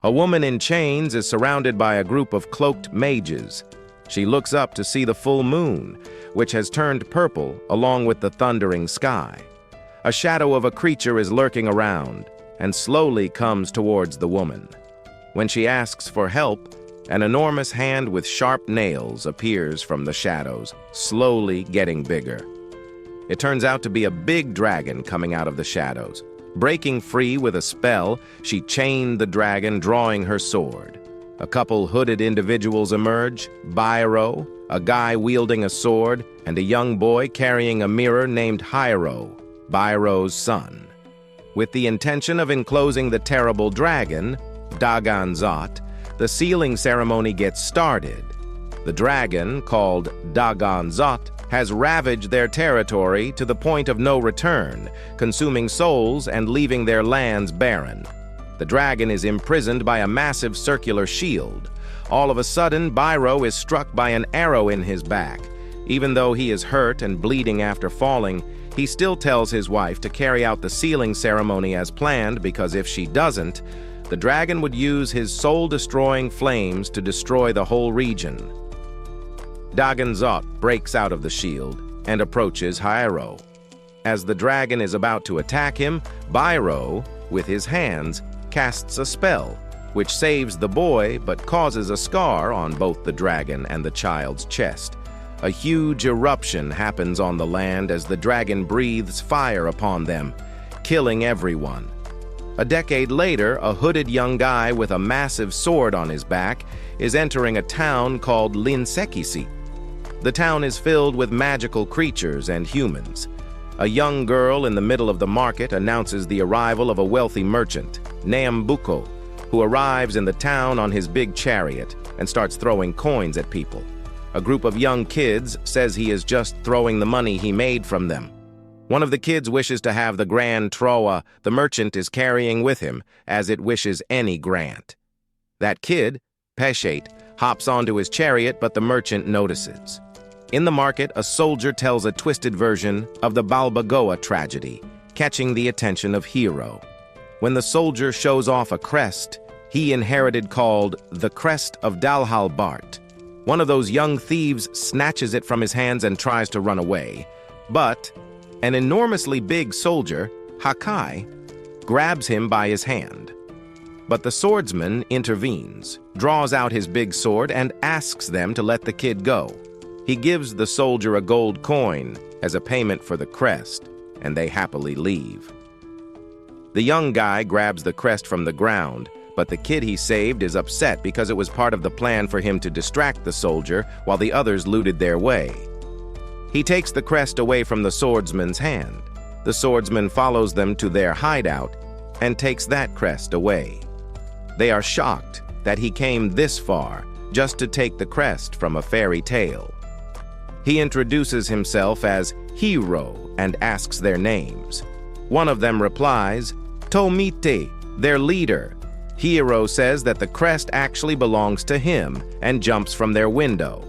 A woman in chains is surrounded by a group of cloaked mages. She looks up to see the full moon, which has turned purple along with the thundering sky. A shadow of a creature is lurking around and slowly comes towards the woman. When she asks for help, an enormous hand with sharp nails appears from the shadows, slowly getting bigger. It turns out to be a big dragon coming out of the shadows. Breaking free with a spell, she chained the dragon, drawing her sword. A couple hooded individuals emerge, Byro, a guy wielding a sword, and a young boy carrying a mirror named Hyro, Byro's son. With the intention of enclosing the terrible dragon, Daganzot, the sealing ceremony gets started. The dragon, called Daganzot, has ravaged their territory to the point of no return, consuming souls and leaving their lands barren. The dragon is imprisoned by a massive circular shield. All of a sudden, Byro is struck by an arrow in his back. Even though he is hurt and bleeding after falling, he still tells his wife to carry out the sealing ceremony as planned, because if she doesn't, the dragon would use his soul-destroying flames to destroy the whole region. Daganzot breaks out of the shield and approaches Hyro. As the dragon is about to attack him, Byro, with his hands, casts a spell, which saves the boy but causes a scar on both the dragon and the child's chest. A huge eruption happens on the land as the dragon breathes fire upon them, killing everyone. A decade later, a hooded young guy with a massive sword on his back is entering a town called Linsekisi. The town is filled with magical creatures and humans. A young girl in the middle of the market announces the arrival of a wealthy merchant, Nuko, who arrives in the town on his big chariot and starts throwing coins at people. A group of young kids says he is just throwing the money he made from them. One of the kids wishes to have the grand Trowa the merchant is carrying with him, as it wishes any grant. That kid, Peshet, hops onto his chariot, but the merchant notices. In the market, a soldier tells a twisted version of the Balboa tragedy, catching the attention of Hero. When the soldier shows off a crest he inherited called the Crest of Dalhalbart, one of those young thieves snatches it from his hands and tries to run away. But an enormously big soldier, Hakai, grabs him by his hand. But the swordsman intervenes, draws out his big sword, and asks them to let the kid go. He gives the soldier a gold coin as a payment for the crest, and they happily leave. The young guy grabs the crest from the ground, but the kid he saved is upset because it was part of the plan for him to distract the soldier while the others looted their way. He takes the crest away from the swordsman's hand. The swordsman follows them to their hideout and takes that crest away. They are shocked that he came this far just to take the crest from a fairy tale. He introduces himself as Hero and asks their names. One of them replies, Tomite, their leader. Hero says that the crest actually belongs to him and jumps from their window.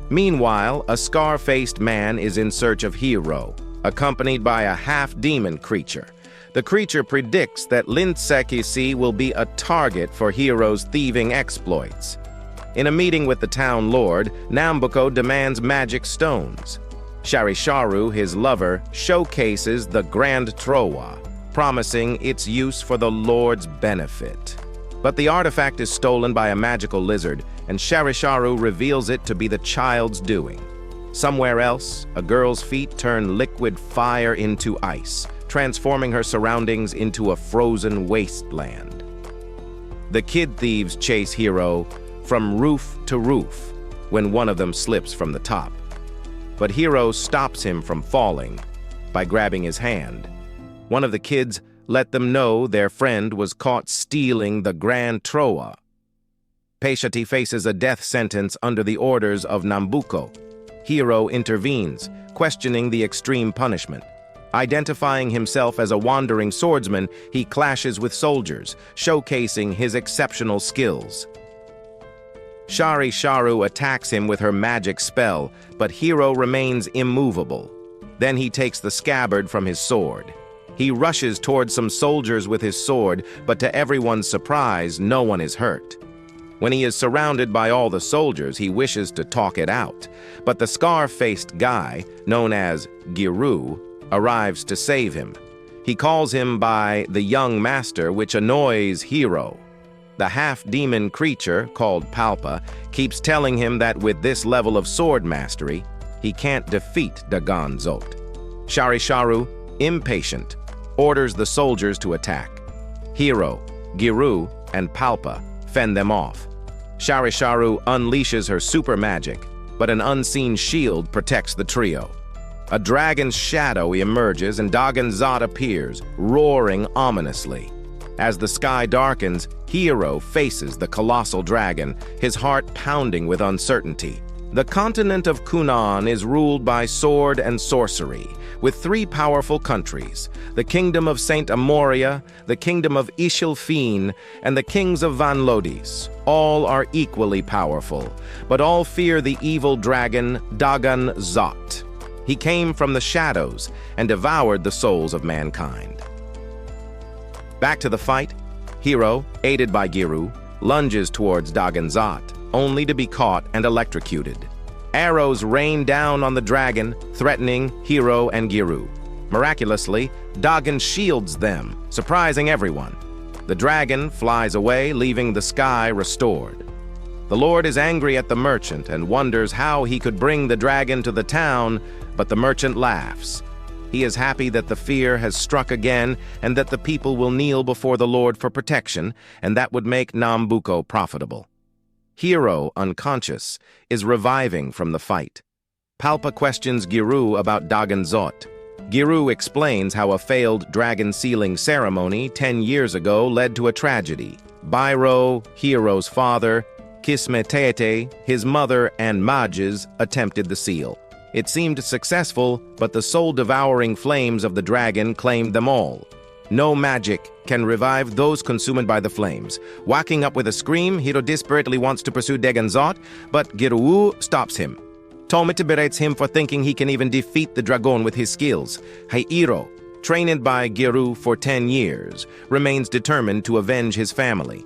Meanwhile, a scar-faced man is in search of Hero, accompanied by a half-demon creature. The creature predicts that Linsekisi will be a target for Hero's thieving exploits. In a meeting with the town lord, Nuko demands magic stones. Sharisharu, his lover, showcases the Grand Trowa, promising its use for the lord's benefit. But the artifact is stolen by a magical lizard, and Sharisharu reveals it to be the child's doing. Somewhere else, a girl's feet turn liquid fire into ice, transforming her surroundings into a frozen wasteland. The kid thieves chase Hero from roof to roof when one of them slips from the top. But Hero stops him from falling by grabbing his hand. One of the kids let them know their friend was caught stealing the Grand Trowa. Peshati faces a death sentence under the orders of Nuko. Hero intervenes, questioning the extreme punishment. Identifying himself as a wandering swordsman, he clashes with soldiers, showcasing his exceptional skills. Sharisharu attacks him with her magic spell, but Hero remains immovable. Then he takes the scabbard from his sword. He rushes towards some soldiers with his sword, but to everyone's surprise, no one is hurt. When he is surrounded by all the soldiers, he wishes to talk it out, but the scar-faced guy, known as Giru, arrives to save him. He calls him by the young master, which annoys Hero. The half-demon creature, called Palpa, keeps telling him that with this level of sword mastery, he can't defeat Dagon Zot. Sharisharu, impatient, orders the soldiers to attack. Hero, Giru, and Palpa fend them off. Sharisharu unleashes her super magic, but an unseen shield protects the trio. A dragon's shadow emerges and Dagon Zot appears, roaring ominously. As the sky darkens, Hero faces the colossal dragon, his heart pounding with uncertainty. The continent of Kunan is ruled by sword and sorcery, with 3 powerful countries, the Kingdom of Saint Amoria, the Kingdom of Ishilfin, and the Kings of Van Lodis. All are equally powerful, but all fear the evil dragon Dagon Zot. He came from the shadows and devoured the souls of mankind. Back to the fight, Hero, aided by Giru, lunges towards Dagon Zot, only to be caught and electrocuted. Arrows rain down on the dragon, threatening Hero and Giru. Miraculously, Dagon shields them, surprising everyone. The dragon flies away, leaving the sky restored. The Lord is angry at the merchant and wonders how he could bring the dragon to the town, but the merchant laughs. He is happy that the fear has struck again and that the people will kneel before the Lord for protection, and that would make Nambucco profitable. Hero, unconscious, is reviving from the fight. Palpa questions Giru about Dagon Zot. Giru explains how a failed dragon sealing ceremony 10 years ago led to a tragedy. Bairo, Hero's father, Kismetete, his mother, and Mages attempted the seal. It seemed successful, but the soul-devouring flames of the dragon claimed them all. No magic can revive those consumed by the flames. Whacking up with a scream, Hero desperately wants to pursue Dagon Zot, but Giru stops him. Tomita berates him for thinking he can even defeat the dragon with his skills. Hiro, trained by Giru for 10 years, remains determined to avenge his family.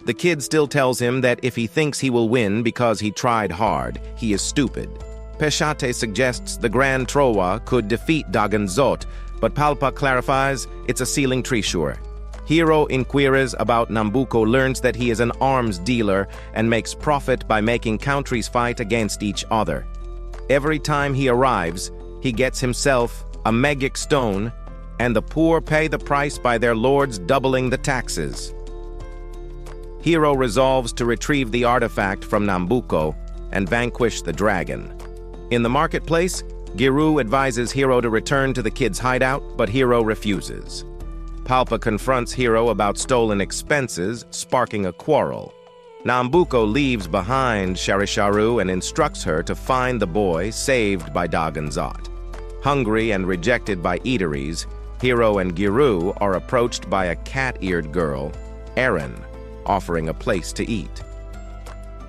The kid still tells him that if he thinks he will win because he tried hard, he is stupid. Peshate suggests the Grand Trowa could defeat Dagon Zot, but Palpa clarifies it's a sealing treasure. Hero inquires about Nambucco, learns that he is an arms dealer and makes profit by making countries fight against each other. Every time he arrives, he gets himself a magic stone, and the poor pay the price by their lords doubling the taxes. Hero resolves to retrieve the artifact from Nambucco and vanquish the dragon. In the marketplace, Giru advises Hero to return to the kid's hideout, but Hero refuses. Palpa confronts Hero about stolen expenses, sparking a quarrel. Nambucco leaves behind Sharisharu and instructs her to find the boy saved by Dagon Zot. Hungry and rejected by eateries, Hero and Giru are approached by a cat-eared girl, Erin, offering a place to eat.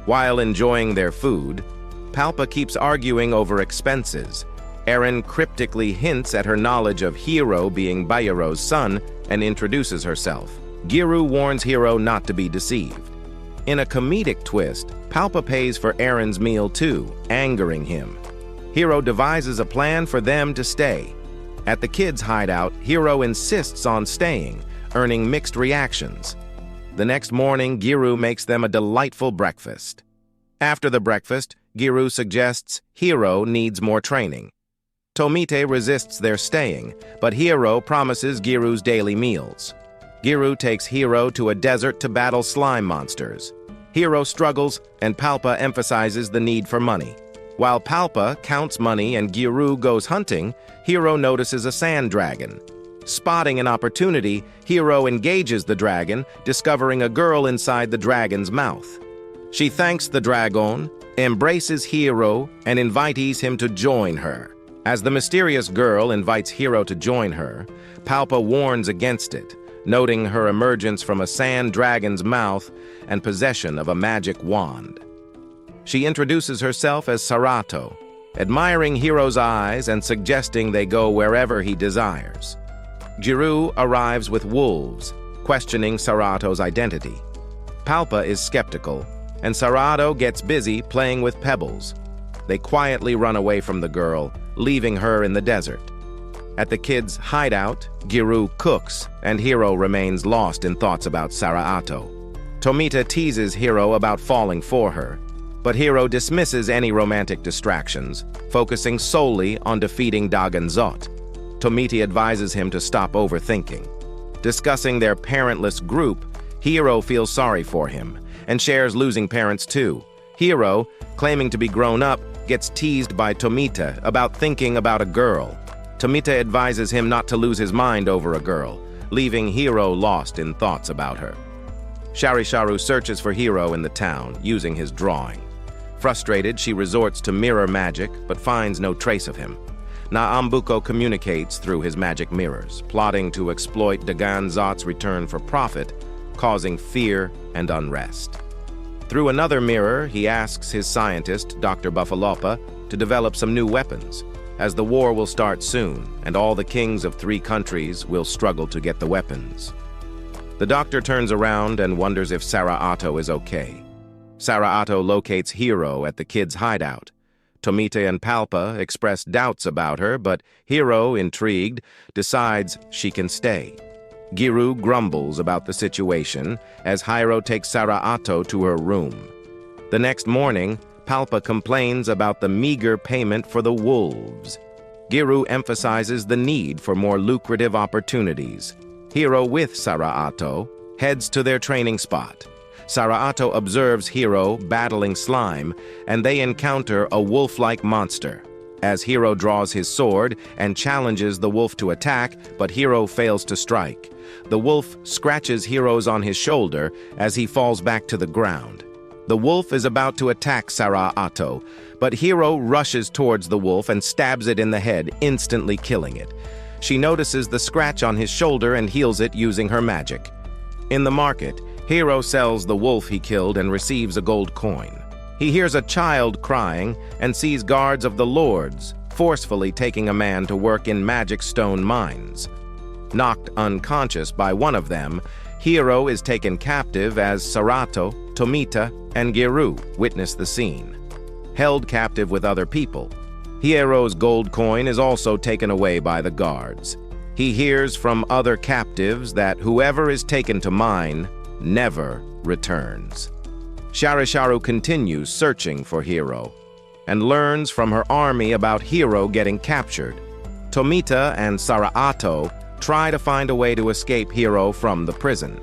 While enjoying their food, Palpa keeps arguing over expenses. Erin cryptically hints at her knowledge of Hero being Bairo's son and introduces herself. Giru warns Hero not to be deceived. In a comedic twist, Palpa pays for Erin's meal too, angering him. Hero devises a plan for them to stay. At the kids' hideout, Hero insists on staying, earning mixed reactions. The next morning, Giru makes them a delightful breakfast. After the breakfast, Giru suggests Hero needs more training. Tomite resists their staying, but Hero promises Giru's daily meals. Giru takes Hero to a desert to battle slime monsters. Hero struggles, and Palpa emphasizes the need for money. While Palpa counts money and Giru goes hunting, Hero notices a sand dragon. Spotting an opportunity, Hero engages the dragon, discovering a girl inside the dragon's mouth. She thanks the dragon, embraces Hero, and invites him to join her. As the mysterious girl invites Hero to join her, Palpa warns against it, noting her emergence from a sand dragon's mouth and possession of a magic wand. She introduces herself as Sarato, admiring Hero's eyes and suggesting they go wherever he desires. Giru arrives with wolves, questioning Sarato's identity. Palpa is skeptical, and Sarato gets busy playing with pebbles. They quietly run away from the girl, leaving her in the desert. At the kids' hideout, Giru cooks, and Hiro remains lost in thoughts about Sarato. Tomita teases Hiro about falling for her, but Hiro dismisses any romantic distractions, focusing solely on defeating Daganzot. Tomita advises him to stop overthinking. Discussing their parentless group, Hiro feels sorry for him, and shares losing parents too. Hiro, claiming to be grown up, gets teased by Tomita about thinking about a girl. Tomita advises him not to lose his mind over a girl, leaving Hiro lost in thoughts about her. Sharisharu searches for Hiro in the town, using his drawing. Frustrated, she resorts to mirror magic, but finds no trace of him. Naambuko communicates through his magic mirrors, plotting to exploit Daganzot's return for profit, causing fear and unrest. Through another mirror, he asks his scientist, Dr. Buffalopa, to develop some new weapons, as the war will start soon, and all the kings of 3 countries will struggle to get the weapons. The doctor turns around and wonders if Sarato is okay. Sarato locates Hiro at the kids' hideout. Tomita and Palpa express doubts about her, but Hiro, intrigued, decides she can stay. Giru grumbles about the situation as Hiro takes Sarato to her room. The next morning, Palpa complains about the meager payment for the wolves. Giru emphasizes the need for more lucrative opportunities. Hiro, with Sarato, heads to their training spot. Sarato observes Hiro battling slime, and they encounter a wolf-like monster. As Hiro draws his sword and challenges the wolf to attack, but Hiro fails to strike. The wolf scratches Hiro on his shoulder as he falls back to the ground. The wolf is about to attack Sarato, but Hiro rushes towards the wolf and stabs it in the head, instantly killing it. She notices the scratch on his shoulder and heals it using her magic. In the market, Hiro sells the wolf he killed and receives a gold coin. He hears a child crying and sees guards of the lords forcefully taking a man to work in magic stone mines. Knocked unconscious by one of them, Hiro is taken captive as Sarato, Tomita, and Giru witness the scene. Held captive with other people, Hiro's gold coin is also taken away by the guards. He hears from other captives that whoever is taken to mine never returns. Sharisharu continues searching for Hiro and learns from her army about Hiro getting captured. Tomita and Sarato try to find a way to escape Hiro from the prison.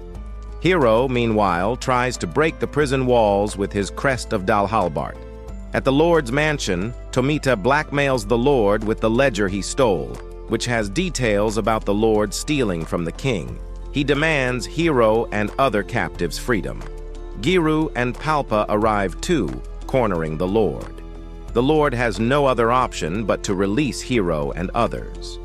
Hiro, meanwhile, tries to break the prison walls with his crest of Dalhalbart. At the Lord's mansion, Tomita blackmails the Lord with the ledger he stole, which has details about the Lord stealing from the king. He demands Hiro and other captives' freedom. Giru and Palpa arrive too, cornering the Lord. The Lord has no other option but to release Hiro and others.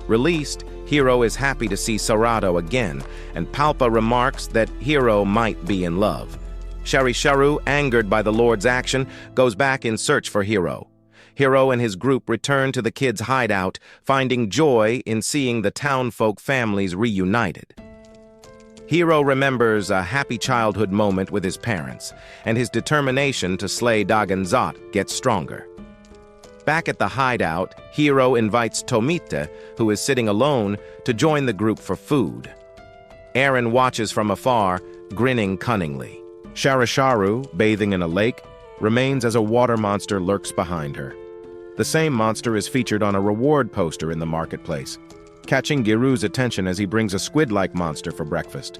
Released, Hiro is happy to see Sarato again, and Palpa remarks that Hiro might be in love. Sharisharu, angered by the Lord's action, goes back in search for Hiro. Hiro and his group return to the kids' hideout, finding joy in seeing the townfolk families reunited. Hiro remembers a happy childhood moment with his parents, and his determination to slay Daganzot gets stronger. Back at the hideout, Hiro invites Tomita, who is sitting alone, to join the group for food. Eren watches from afar, grinning cunningly. Sharisharu, bathing in a lake, remains as a water monster lurks behind her. The same monster is featured on a reward poster in the marketplace, catching Giru's attention as he brings a squid-like monster for breakfast.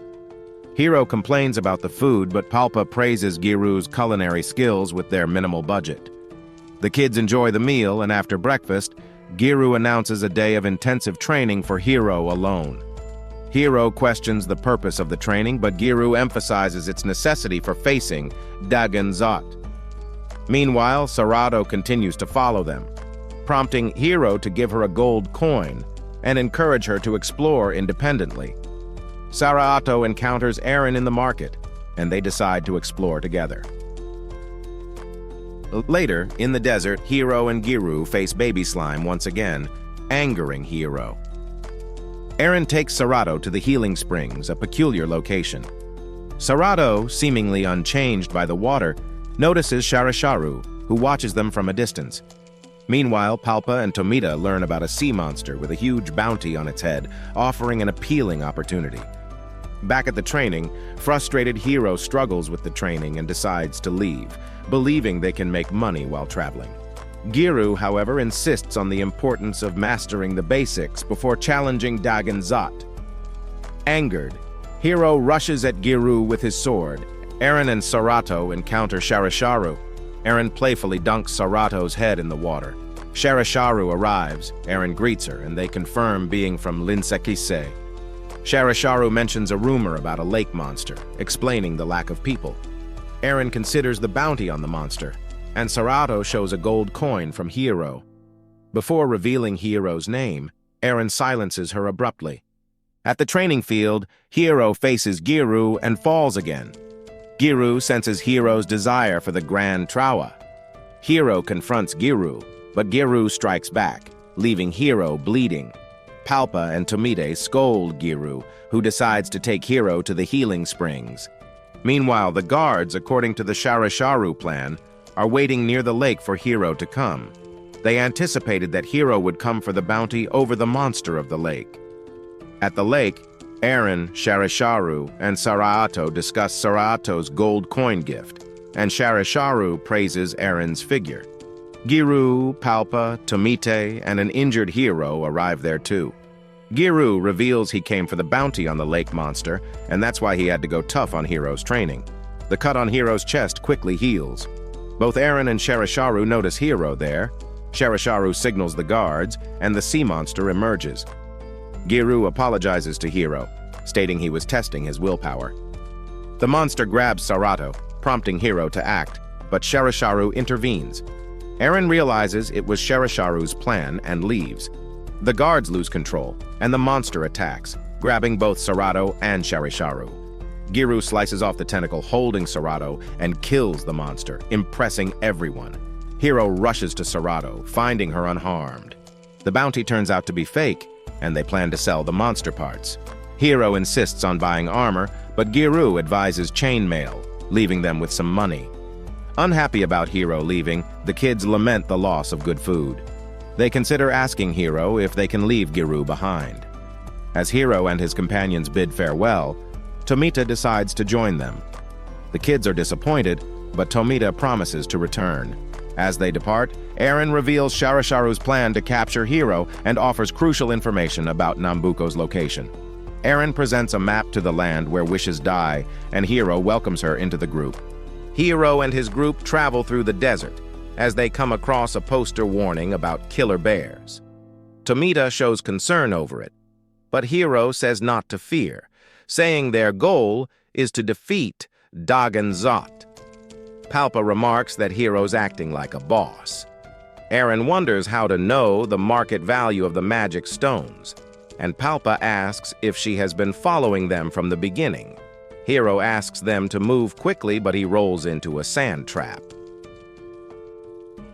Hiro complains about the food, but Palpa praises Giru's culinary skills with their minimal budget. The kids enjoy the meal, and after breakfast, Giru announces a day of intensive training for Hiro alone. Hiro questions the purpose of the training, but Giru emphasizes its necessity for facing Daganzot. Meanwhile, Sarato continues to follow them, prompting Hiro to give her a gold coin and encourage her to explore independently. Sarato encounters Eren in the market, and they decide to explore together. Later, in the desert, Hiro and Giru face baby slime once again, angering Hiro. Eren takes Serato to the Healing Springs, a peculiar location. Serato, seemingly unchanged by the water, notices Sharisharu, who watches them from a distance. Meanwhile, Palpa and Tomita learn about a sea monster with a huge bounty on its head, offering an appealing opportunity. Back at the training, frustrated Hiro struggles with the training and decides to leave, believing they can make money while traveling. Giru, however, insists on the importance of mastering the basics before challenging Dagon Zot. Angered, Hiro rushes at Giru with his sword. Eren and Serato encounter Sharisharu. Eren playfully dunks Sarato's head in the water. Sharisharu arrives, Eren greets her, and they confirm being from Linsekise. Sharisharu mentions a rumor about a lake monster, explaining the lack of people. Eren considers the bounty on the monster, and Serato shows a gold coin from Hiro. Before revealing Hiro's name, Eren silences her abruptly. At the training field, Hiro faces Giru and falls again. Giru senses Hiro's desire for the Grand Trowa. Hiro confronts Giru, but Giru strikes back, leaving Hiro bleeding. Palpa and Tomita scold Giru, who decides to take Hiro to the Healing Springs. Meanwhile, the guards, according to the Sharisharu plan, are waiting near the lake for Hiro to come. They anticipated that Hiro would come for the bounty over the monster of the lake. At the lake, Eren, Sharisharu, and Serato discuss Serato's gold coin gift, and Sharisharu praises Eren's figure. Giru, Palpa, Tomita, and an injured Hiro arrive there too. Giru reveals he came for the bounty on the lake monster, and that's why he had to go tough on Hiro's training. The cut on Hiro's chest quickly heals. Both Eren and Sharisharu notice Hiro there. Sharisharu signals the guards, and the sea monster emerges. Giru apologizes to Hiro, stating he was testing his willpower. The monster grabs Serato, prompting Hiro to act, but Sharisharu intervenes. Eren realizes it was Sharisharu's plan and leaves. The guards lose control, and the monster attacks, grabbing both Serato and Sharisharu. Giru slices off the tentacle holding Serato and kills the monster, impressing everyone. Hiro rushes to Serato, finding her unharmed. The bounty turns out to be fake, and they plan to sell the monster parts. Hiro insists on buying armor, but Giru advises chainmail, leaving them with some money. Unhappy about Hiro leaving, the kids lament the loss of good food. They consider asking Hiro if they can leave Giru behind. As Hiro and his companions bid farewell, Tomita decides to join them. The kids are disappointed, but Tomita promises to return. As they depart, Eren reveals Sharisharu's plan to capture Hiro and offers crucial information about Nambuko's location. Eren presents a map to the land where wishes die, and Hiro welcomes her into the group. Hiro and his group travel through the desert as they come across a poster warning about killer bears. Tomita shows concern over it, but Hiro says not to fear, saying their goal is to defeat Dagon Zot. Palpa remarks that Hiro's acting like a boss. Eren wonders how to know the market value of the magic stones, and Palpa asks if she has been following them from the beginning. Hiro asks them to move quickly, but he rolls into a sand trap.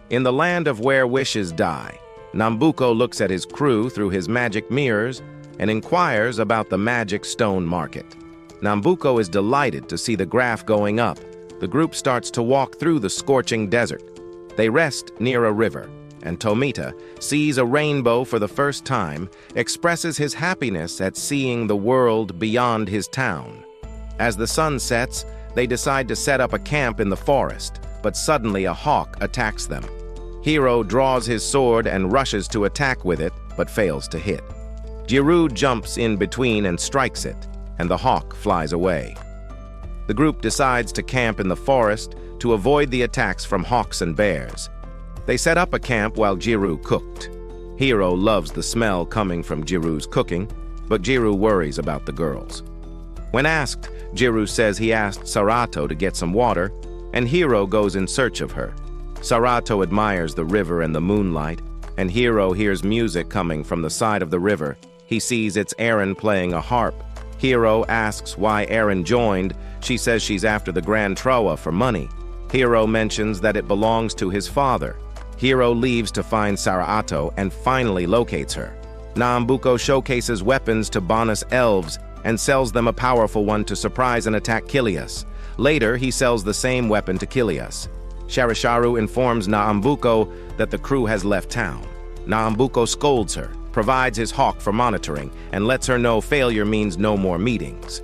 In the land of where wishes die, Nambuko looks at his crew through his magic mirrors and inquires about the magic stone market. Nambuko is delighted to see the graph going up. The group starts to walk through the scorching desert. They rest near a river, and Tomita sees a rainbow for the first time, expresses his happiness at seeing the world beyond his town. As the sun sets, they decide to set up a camp in the forest, but suddenly a hawk attacks them. Hiro draws his sword and rushes to attack with it, but fails to hit. Giru jumps in between and strikes it, and the hawk flies away. The group decides to camp in the forest to avoid the attacks from hawks and bears. They set up a camp while Giru cooked. Hiro loves the smell coming from Giru's cooking, but Giru worries about the girls. When asked, Giru says he asked Serato to get some water, and Hiro goes in search of her. Serato admires the river and the moonlight, and Hiro hears music coming from the side of the river. He sees it's Eren playing a harp. Hiro asks why Eren joined. She says she's after the Grand Trowa for money. Hiro mentions that it belongs to his father. Hiro leaves to find Serato and finally locates her. Nambuko showcases weapons to bonus elves and sells them a powerful one to surprise and attack Kilias. Later, he sells the same weapon to Kilias. Sharisharu informs Nambuko that the crew has left town. Nambuko scolds her, provides his hawk for monitoring, and lets her know failure means no more meetings.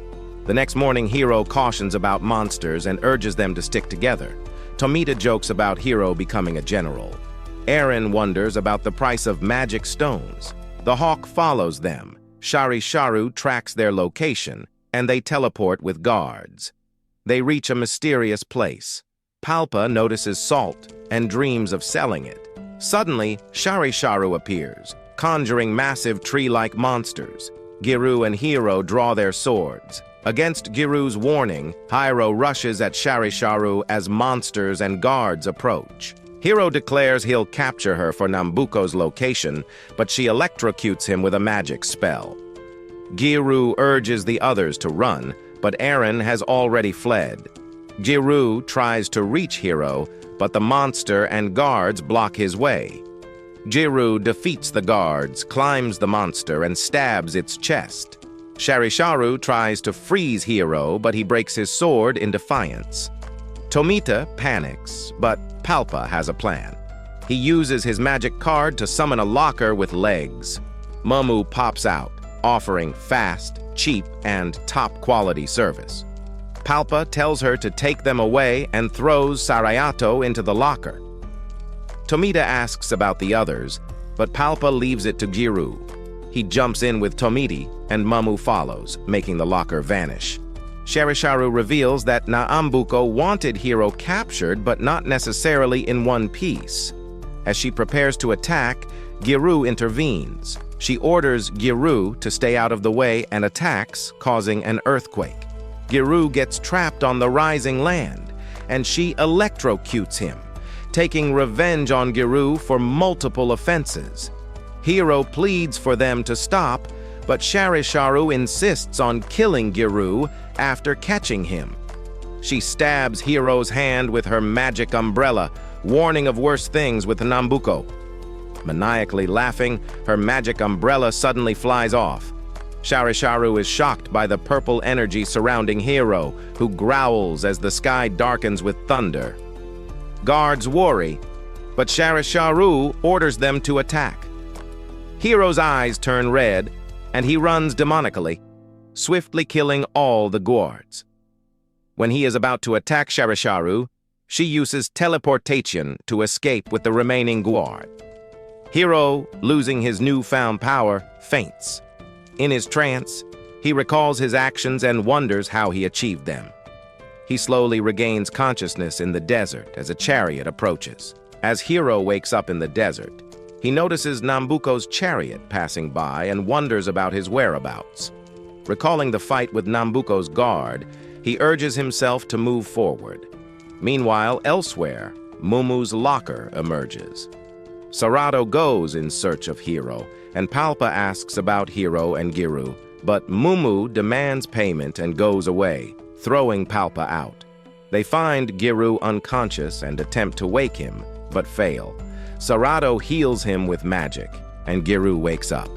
The next morning, Hiro cautions about monsters and urges them to stick together. Tomita jokes about Hiro becoming a general. Eren wonders about the price of magic stones. The hawk follows them. Sharisharu tracks their location, and they teleport with guards. They reach a mysterious place. Palpa notices salt and dreams of selling it. Suddenly, Sharisharu appears, conjuring massive tree-like monsters. Giru and Hiro draw their swords. Against Giru's warning, Hiro rushes at Sharisharu as monsters and guards approach. Hiro declares he'll capture her for Nambuko's location, but she electrocutes him with a magic spell. Giru urges the others to run, but Eren has already fled. Giru tries to reach Hiro, but the monster and guards block his way. Giru defeats the guards, climbs the monster, and stabs its chest. Sharisharu tries to freeze Hiro, but he breaks his sword in defiance. Tomita panics, but Palpa has a plan. He uses his magic card to summon a locker with legs. Momu pops out, offering fast, cheap, and top-quality service. Palpa tells her to take them away and throws Sarayato into the locker. Tomita asks about the others, but Palpa leaves it to Giru. He jumps in with Tomiti, and Momu follows, making the locker vanish. Sharisharu reveals that Nambuko wanted Hiro captured, but not necessarily in one piece. As she prepares to attack, Giru intervenes. She orders Giru to stay out of the way and attacks, causing an earthquake. Giru gets trapped on the rising land, and she electrocutes him, taking revenge on Giru for multiple offenses. Hiro pleads for them to stop, but Sharisharu insists on killing Giru after catching him. She stabs Hiro's hand with her magic umbrella, warning of worse things with Nambuko. Maniacally laughing, her magic umbrella suddenly flies off. Sharisharu is shocked by the purple energy surrounding Hiro, who growls as the sky darkens with thunder. Guards worry, but Sharisharu orders them to attack. Hiro's eyes turn red, and he runs demonically, swiftly killing all the guards. When he is about to attack Sharisharu, she uses teleportation to escape with the remaining guard. Hiro, losing his newfound power, faints. In his trance, he recalls his actions and wonders how he achieved them. He slowly regains consciousness in the desert as a chariot approaches. As Hiro wakes up in the desert, he notices Nambuko's chariot passing by and wonders about his whereabouts. Recalling the fight with Nambuko's guard, he urges himself to move forward. Meanwhile, elsewhere, Mumu's locker emerges. Sarato goes in search of Hiro, and Palpa asks about Hiro and Giru, but Mumu demands payment and goes away, throwing Palpa out. They find Giru unconscious and attempt to wake him, but fail. Sarato heals him with magic, and Giru wakes up.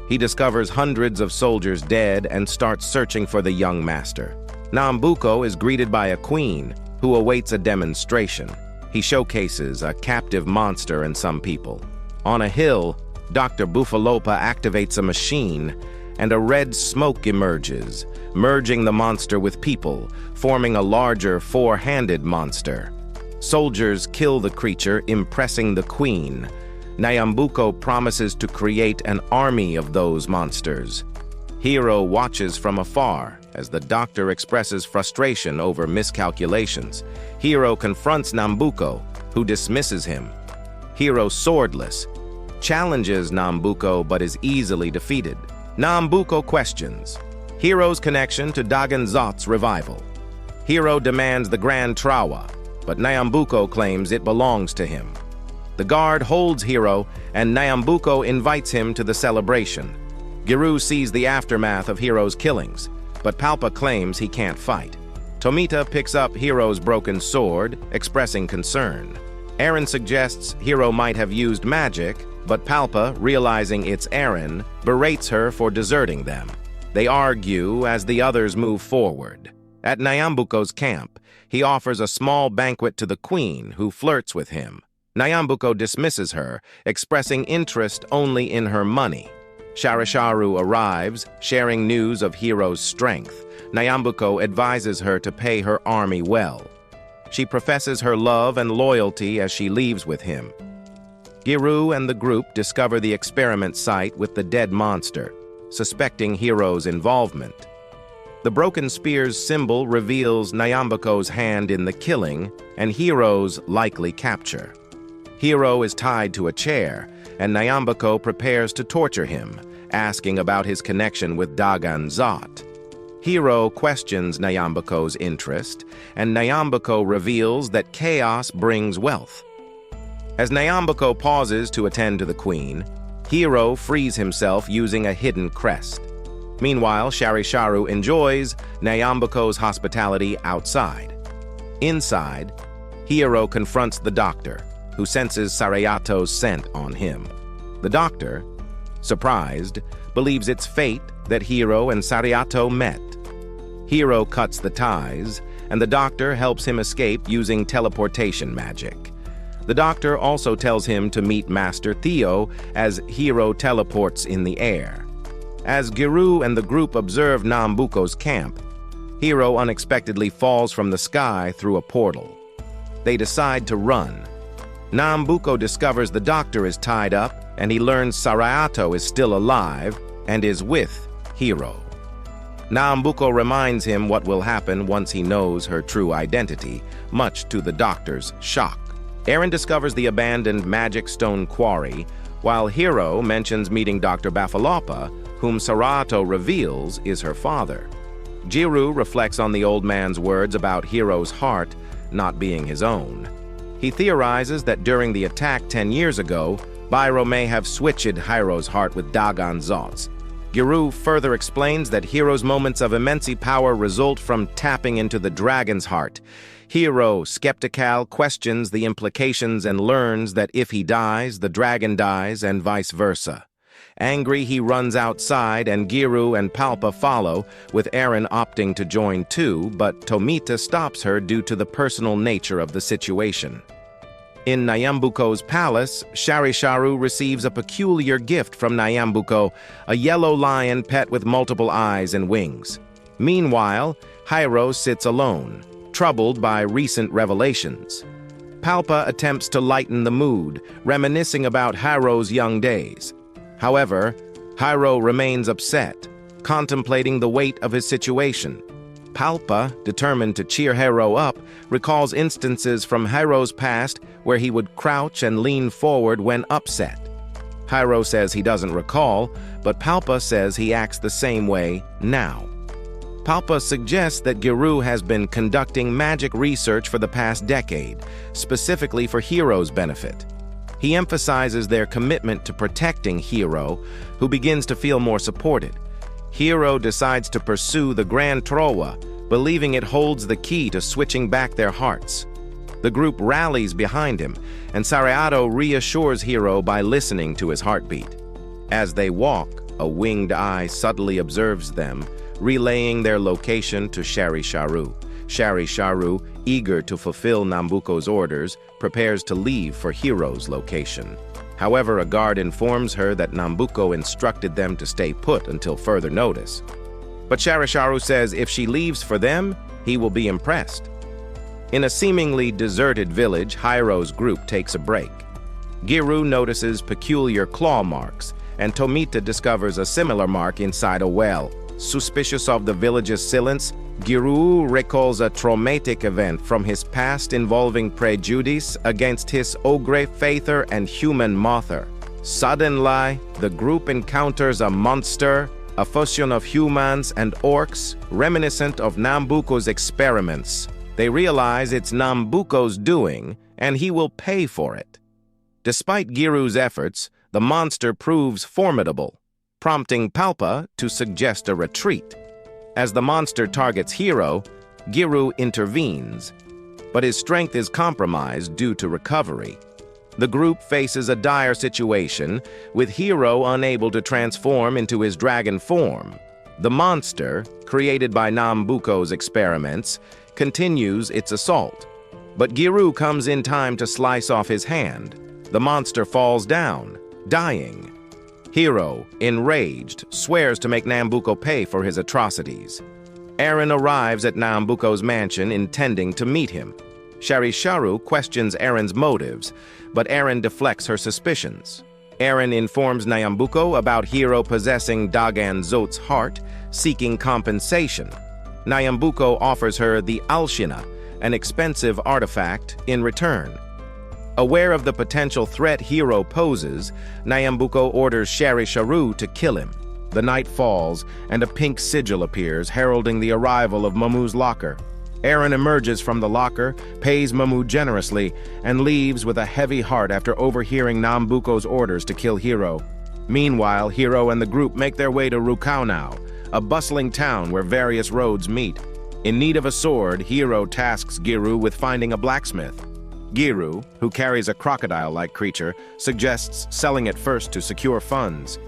He discovers hundreds of soldiers dead and starts searching for the young master. Nambuko is greeted by a queen, who awaits a demonstration. He showcases a captive monster and some people. On a hill, Dr. Bufalopa activates a machine, and a red smoke emerges, merging the monster with people, forming a larger four-handed monster. Soldiers kill the creature, impressing the queen. Nambuko promises to create an army of those monsters. Hiro watches from afar as the doctor expresses frustration over miscalculations. Hiro confronts Nambuko, who dismisses him. Hiro, swordless, challenges Nambuko but is easily defeated. Nambuko questions Hiro's connection to Dagon Zot's revival. Hiro demands the Grand Trowa, but Nambuko claims it belongs to him. The guard holds Hiro, and Nambuko invites him to the celebration. Giru sees the aftermath of Hiro's killings, but Palpa claims he can't fight. Tomita picks up Hiro's broken sword, expressing concern. Eren suggests Hiro might have used magic, but Palpa, realizing it's Eren, berates her for deserting them. They argue as the others move forward. At Nyambuko's camp, he offers a small banquet to the queen, who flirts with him. Nyambuko dismisses her, expressing interest only in her money. Sharisharu arrives, sharing news of Hiro's strength. Nyambuko advises her to pay her army well. She professes her love and loyalty as she leaves with him. Giru and the group discover the experiment site with the dead monster, suspecting Hiro's involvement. The broken spear's symbol reveals Nyambuko's hand in the killing and Hiro's likely capture. Hiro is tied to a chair, and Nyambuko prepares to torture him, asking about his connection with Dagon Zot. Hiro questions Nyambuko's interest, and Nyambuko reveals that chaos brings wealth. As Nyambuko pauses to attend to the queen, Hiro frees himself using a hidden crest. Meanwhile, Sharisharu enjoys Nyambuko's hospitality outside. Inside, Hiro confronts the doctor, who senses Sarayato's scent on him. The doctor, surprised, believes it's fate that Hiro and Sarayato met. Hiro cuts the ties, and the doctor helps him escape using teleportation magic. The doctor also tells him to meet Master Theo as Hiro teleports in the air. As Giru and the group observe Nambuko's camp, Hiro unexpectedly falls from the sky through a portal. They decide to run. Nambuko discovers the doctor is tied up, and he learns Sarayato is still alive and is with Hiro. Nambuko reminds him what will happen once he knows her true identity, much to the doctor's shock. Eren discovers the abandoned magic stone quarry, while Hiro mentions meeting Dr. Bafalopa, whom Sarayato reveals is her father. Giru reflects on the old man's words about Hiro's heart not being his own. He theorizes that during the attack 10 years ago, Bairo may have switched Hiro's heart with Dagon Zot's. Giru further explains that Hiro's moments of immense power result from tapping into the dragon's heart. Hiro, skeptical, questions the implications and learns that if he dies, the dragon dies, and vice versa. Angry, he runs outside, and Giru and Palpa follow, with Eren opting to join too, but Tomita stops her due to the personal nature of the situation. In Nyambuko's palace, Sharisharu receives a peculiar gift from Nyambuko, a yellow lion pet with multiple eyes and wings. Meanwhile, Hiro sits alone, troubled by recent revelations. Palpa attempts to lighten the mood, reminiscing about Hiro's young days. However, Hiro remains upset, contemplating the weight of his situation. Palpa, determined to cheer Hiro up, recalls instances from Hiro's past where he would crouch and lean forward when upset. Hiro says he doesn't recall, but Palpa says he acts the same way now. Palpa suggests that Giru has been conducting magic research for the past decade, specifically for Hiro's benefit. He emphasizes their commitment to protecting Hiro, who begins to feel more supported. Hiro decides to pursue the Grand Trowa, believing it holds the key to switching back their hearts. The group rallies behind him, and Sarayato reassures Hiro by listening to his heartbeat. As they walk, a winged eye subtly observes them, relaying their location to Sharisharu. Sharisharu, eager to fulfill Nambuko's orders, prepares to leave for Hiro's location. However, a guard informs her that Nambuko instructed them to stay put until further notice. But Sharisharu says if she leaves for them, he will be impressed. In a seemingly deserted village, Hiro's group takes a break. Giru notices peculiar claw marks, and Tomita discovers a similar mark inside a well. Suspicious of the village's silence, Giru recalls a traumatic event from his past involving prejudice against his ogre father and human mother. Suddenly, the group encounters a monster, a fusion of humans and orcs, reminiscent of Nambuko's experiments. They realize it's Nambuko's doing, and he will pay for it. Despite Giru's efforts, the monster proves formidable, prompting Palpa to suggest a retreat. As the monster targets Hiro, Giru intervenes, but his strength is compromised due to recovery. The group faces a dire situation, with Hero unable to transform into his dragon form. The monster, created by Nambuko's experiments, continues its assault. But Giru comes in time to slice off his hand. The monster falls down, dying. Hero, enraged, swears to make Nambuko pay for his atrocities. Eren arrives at Nambuko's mansion intending to meet him. Sharisharu questions Eren's motives, but Eren deflects her suspicions. Eren informs Nambuko about Hero possessing Dagan Zot's heart, seeking compensation. Nambuko offers her the Alshina, an expensive artifact, in return. Aware of the potential threat Hero poses, Nambuko orders Sharisharu to kill him. The night falls, and a pink sigil appears, heralding the arrival of Mamu's locker. Eren emerges from the locker, pays Mamu generously, and leaves with a heavy heart after overhearing Nambuko's orders to kill Hero. Meanwhile, Hero and the group make their way to Rukaunau, a bustling town where various roads meet. In need of a sword, Hero tasks Giru with finding a blacksmith. Giru, who carries a crocodile-like creature, suggests selling it first to secure funds.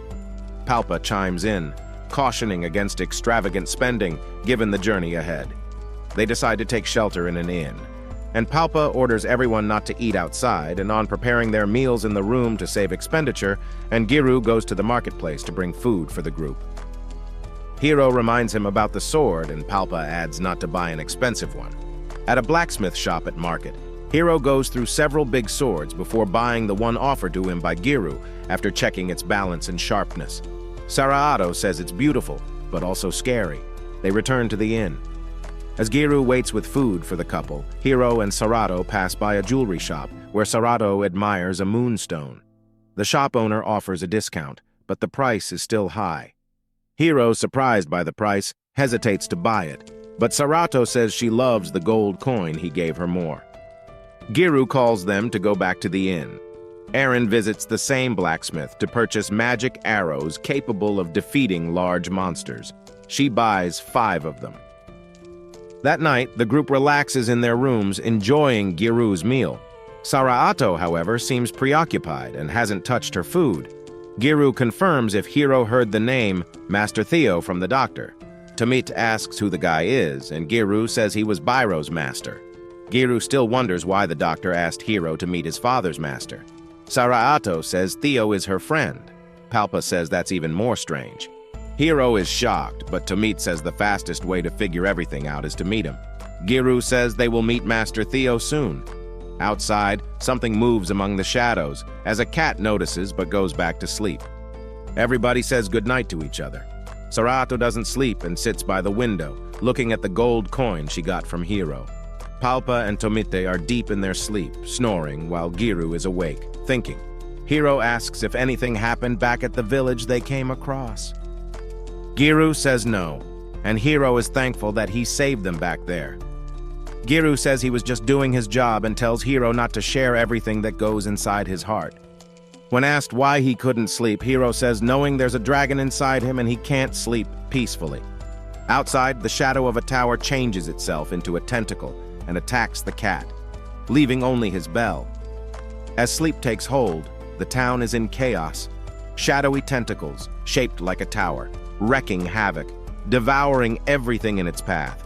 Palpa chimes in, cautioning against extravagant spending given the journey ahead. They decide to take shelter in an inn, and Palpa orders everyone not to eat outside, and on preparing their meals in the room to save expenditure, and Giru goes to the marketplace to bring food for the group. Hero reminds him about the sword, and Palpa adds not to buy an expensive one. At a blacksmith shop at market, Hero goes through several big swords before buying the one offered to him by Giru after checking its balance and sharpness. Saraato says it's beautiful, but also scary. They return to the inn. As Giru waits with food for the couple, Hero and Sarato pass by a jewelry shop where Sarato admires a moonstone. The shop owner offers a discount, but the price is still high. Hero, surprised by the price, hesitates to buy it, but Sarato says she loves the gold coin he gave her more. Giru calls them to go back to the inn. Eren visits the same blacksmith to purchase magic arrows capable of defeating large monsters. She buys 5 of them. That night, the group relaxes in their rooms, enjoying Giru's meal. Saraato, however, seems preoccupied and hasn't touched her food. Giru confirms if Hero heard the name Master Theo from the doctor. Tomit asks who the guy is, and Giru says he was Byro's master. Giru still wonders why the doctor asked Hero to meet his father's master. Saraato says Theo is her friend. Palpa says that's even more strange. Hero is shocked, but Tomit says the fastest way to figure everything out is to meet him. Giru says they will meet Master Theo soon. Outside, something moves among the shadows, as a cat notices but goes back to sleep. Everybody says goodnight to each other. Sarato doesn't sleep and sits by the window, looking at the gold coin she got from Hero. Palpa and Tomite are deep in their sleep, snoring, while Giru is awake, thinking. Hero asks if anything happened back at the village they came across. Giru says no, and Hero is thankful that he saved them back there. Giru says he was just doing his job and tells Hero not to share everything that goes inside his heart. When asked why he couldn't sleep, Hero says knowing there's a dragon inside him and he can't sleep peacefully. Outside, the shadow of a tower changes itself into a tentacle and attacks the cat, leaving only his bell. As sleep takes hold, the town is in chaos. Shadowy tentacles, shaped like a tower, wreaking havoc, devouring everything in its path.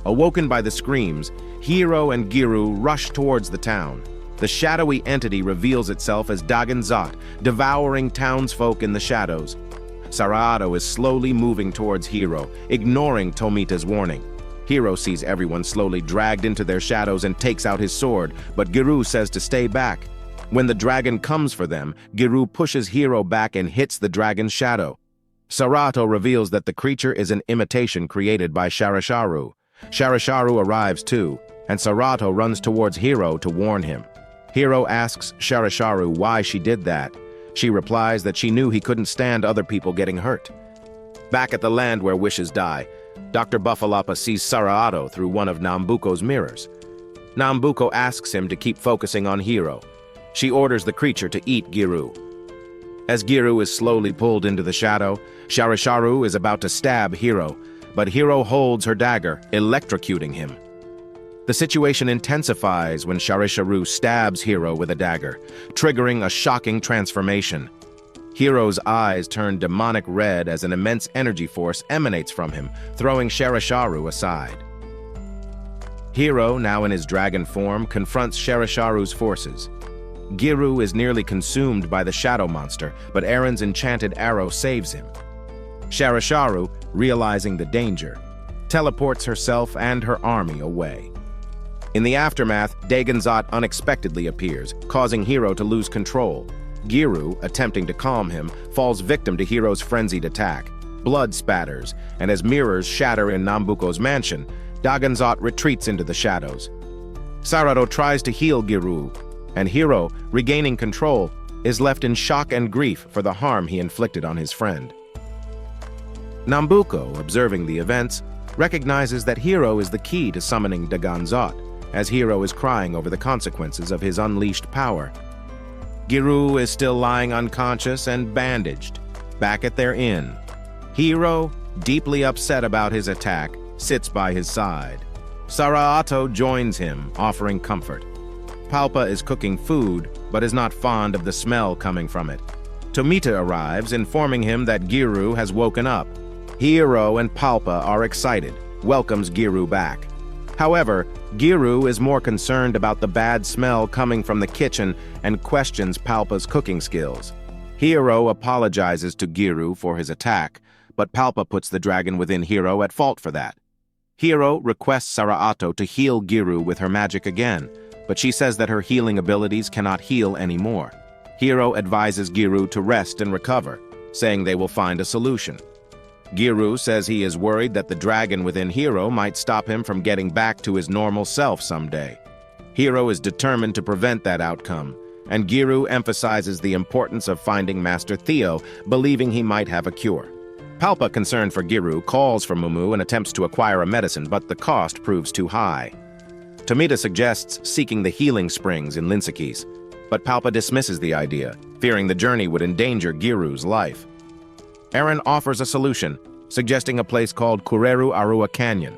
Awoken by the screams, Hero and Giru rush towards the town. The shadowy entity reveals itself as Dagan Zot, devouring townsfolk in the shadows. Saraato is slowly moving towards Hero, ignoring Tomita's warning. Hero sees everyone slowly dragged into their shadows and takes out his sword, but Giru says to stay back. When the dragon comes for them, Giru pushes Hero back and hits the dragon's shadow. Sarato reveals that the creature is an imitation created by Sharisharu. Sharisharu arrives too, and Sarato runs towards Hero to warn him. Hero asks Sharisharu why she did that. She replies that she knew he couldn't stand other people getting hurt. Back at the land where wishes die, Dr. Buffalapa sees Sarato through one of Nambuko's mirrors. Nambuko asks him to keep focusing on Hero. She orders the creature to eat Giru. As Giru is slowly pulled into the shadow, Sharisharu is about to stab Hero, but Hero holds her dagger, electrocuting him. The situation intensifies when Sharisharu stabs Hero with a dagger, triggering a shocking transformation. Hero's eyes turn demonic red as an immense energy force emanates from him, throwing Sharisharu aside. Hero, now in his dragon form, confronts Sharisharu's forces. Giru is nearly consumed by the shadow monster, but Erin's enchanted arrow saves him. Sharisharu, realizing the danger, teleports herself and her army away. In the aftermath, Dagonzot unexpectedly appears, causing Hero to lose control. Giru, attempting to calm him, falls victim to Hero's frenzied attack. Blood spatters, and as mirrors shatter in Nambuko's mansion, Dagonzot retreats into the shadows. Sarato tries to heal Giru, and Hero, regaining control, is left in shock and grief for the harm he inflicted on his friend. Nambuko, observing the events, recognizes that Hero is the key to summoning Dagonzot, as Hero is crying over the consequences of his unleashed power. Giru is still lying unconscious and bandaged, back at their inn. Hero, deeply upset about his attack, sits by his side. Saraato joins him, offering comfort. Palpa is cooking food, but is not fond of the smell coming from it. Tomita arrives, informing him that Giru has woken up. Hero and Palpa are excited, welcomes Giru back. However, Giru is more concerned about the bad smell coming from the kitchen and questions Palpa's cooking skills. Hero apologizes to Giru for his attack, but Palpa puts the dragon within Hero at fault for that. Hero requests Saraato to heal Giru with her magic again, but she says that her healing abilities cannot heal anymore. Hero advises Giru to rest and recover, saying they will find a solution. Giru says he is worried that the dragon within Hero might stop him from getting back to his normal self someday. Hero is determined to prevent that outcome, and Giru emphasizes the importance of finding Master Theo, believing he might have a cure. Palpa, concerned for Giru, calls for Mumu and attempts to acquire a medicine, but the cost proves too high. Tomita suggests seeking the healing springs in Linsakis, but Palpa dismisses the idea, fearing the journey would endanger Giru's life. Erin offers a solution, suggesting a place called Kureru Arua Canyon,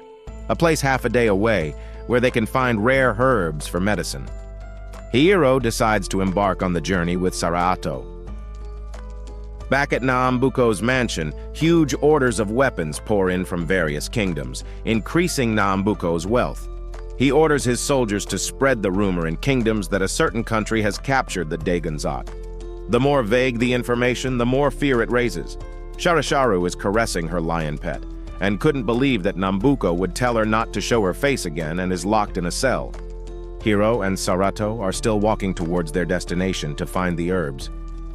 a place half a day away where they can find rare herbs for medicine. Hiro decides to embark on the journey with Saraato. Back at Nambuko's mansion, huge orders of weapons pour in from various kingdoms, increasing Nambuko's wealth. He orders his soldiers to spread the rumor in kingdoms that a certain country has captured the Dagonzot. The more vague the information, the more fear it raises. Sharisharu is caressing her lion pet, and couldn't believe that Nambuko would tell her not to show her face again and is locked in a cell. Hiro and Sarato are still walking towards their destination to find the herbs.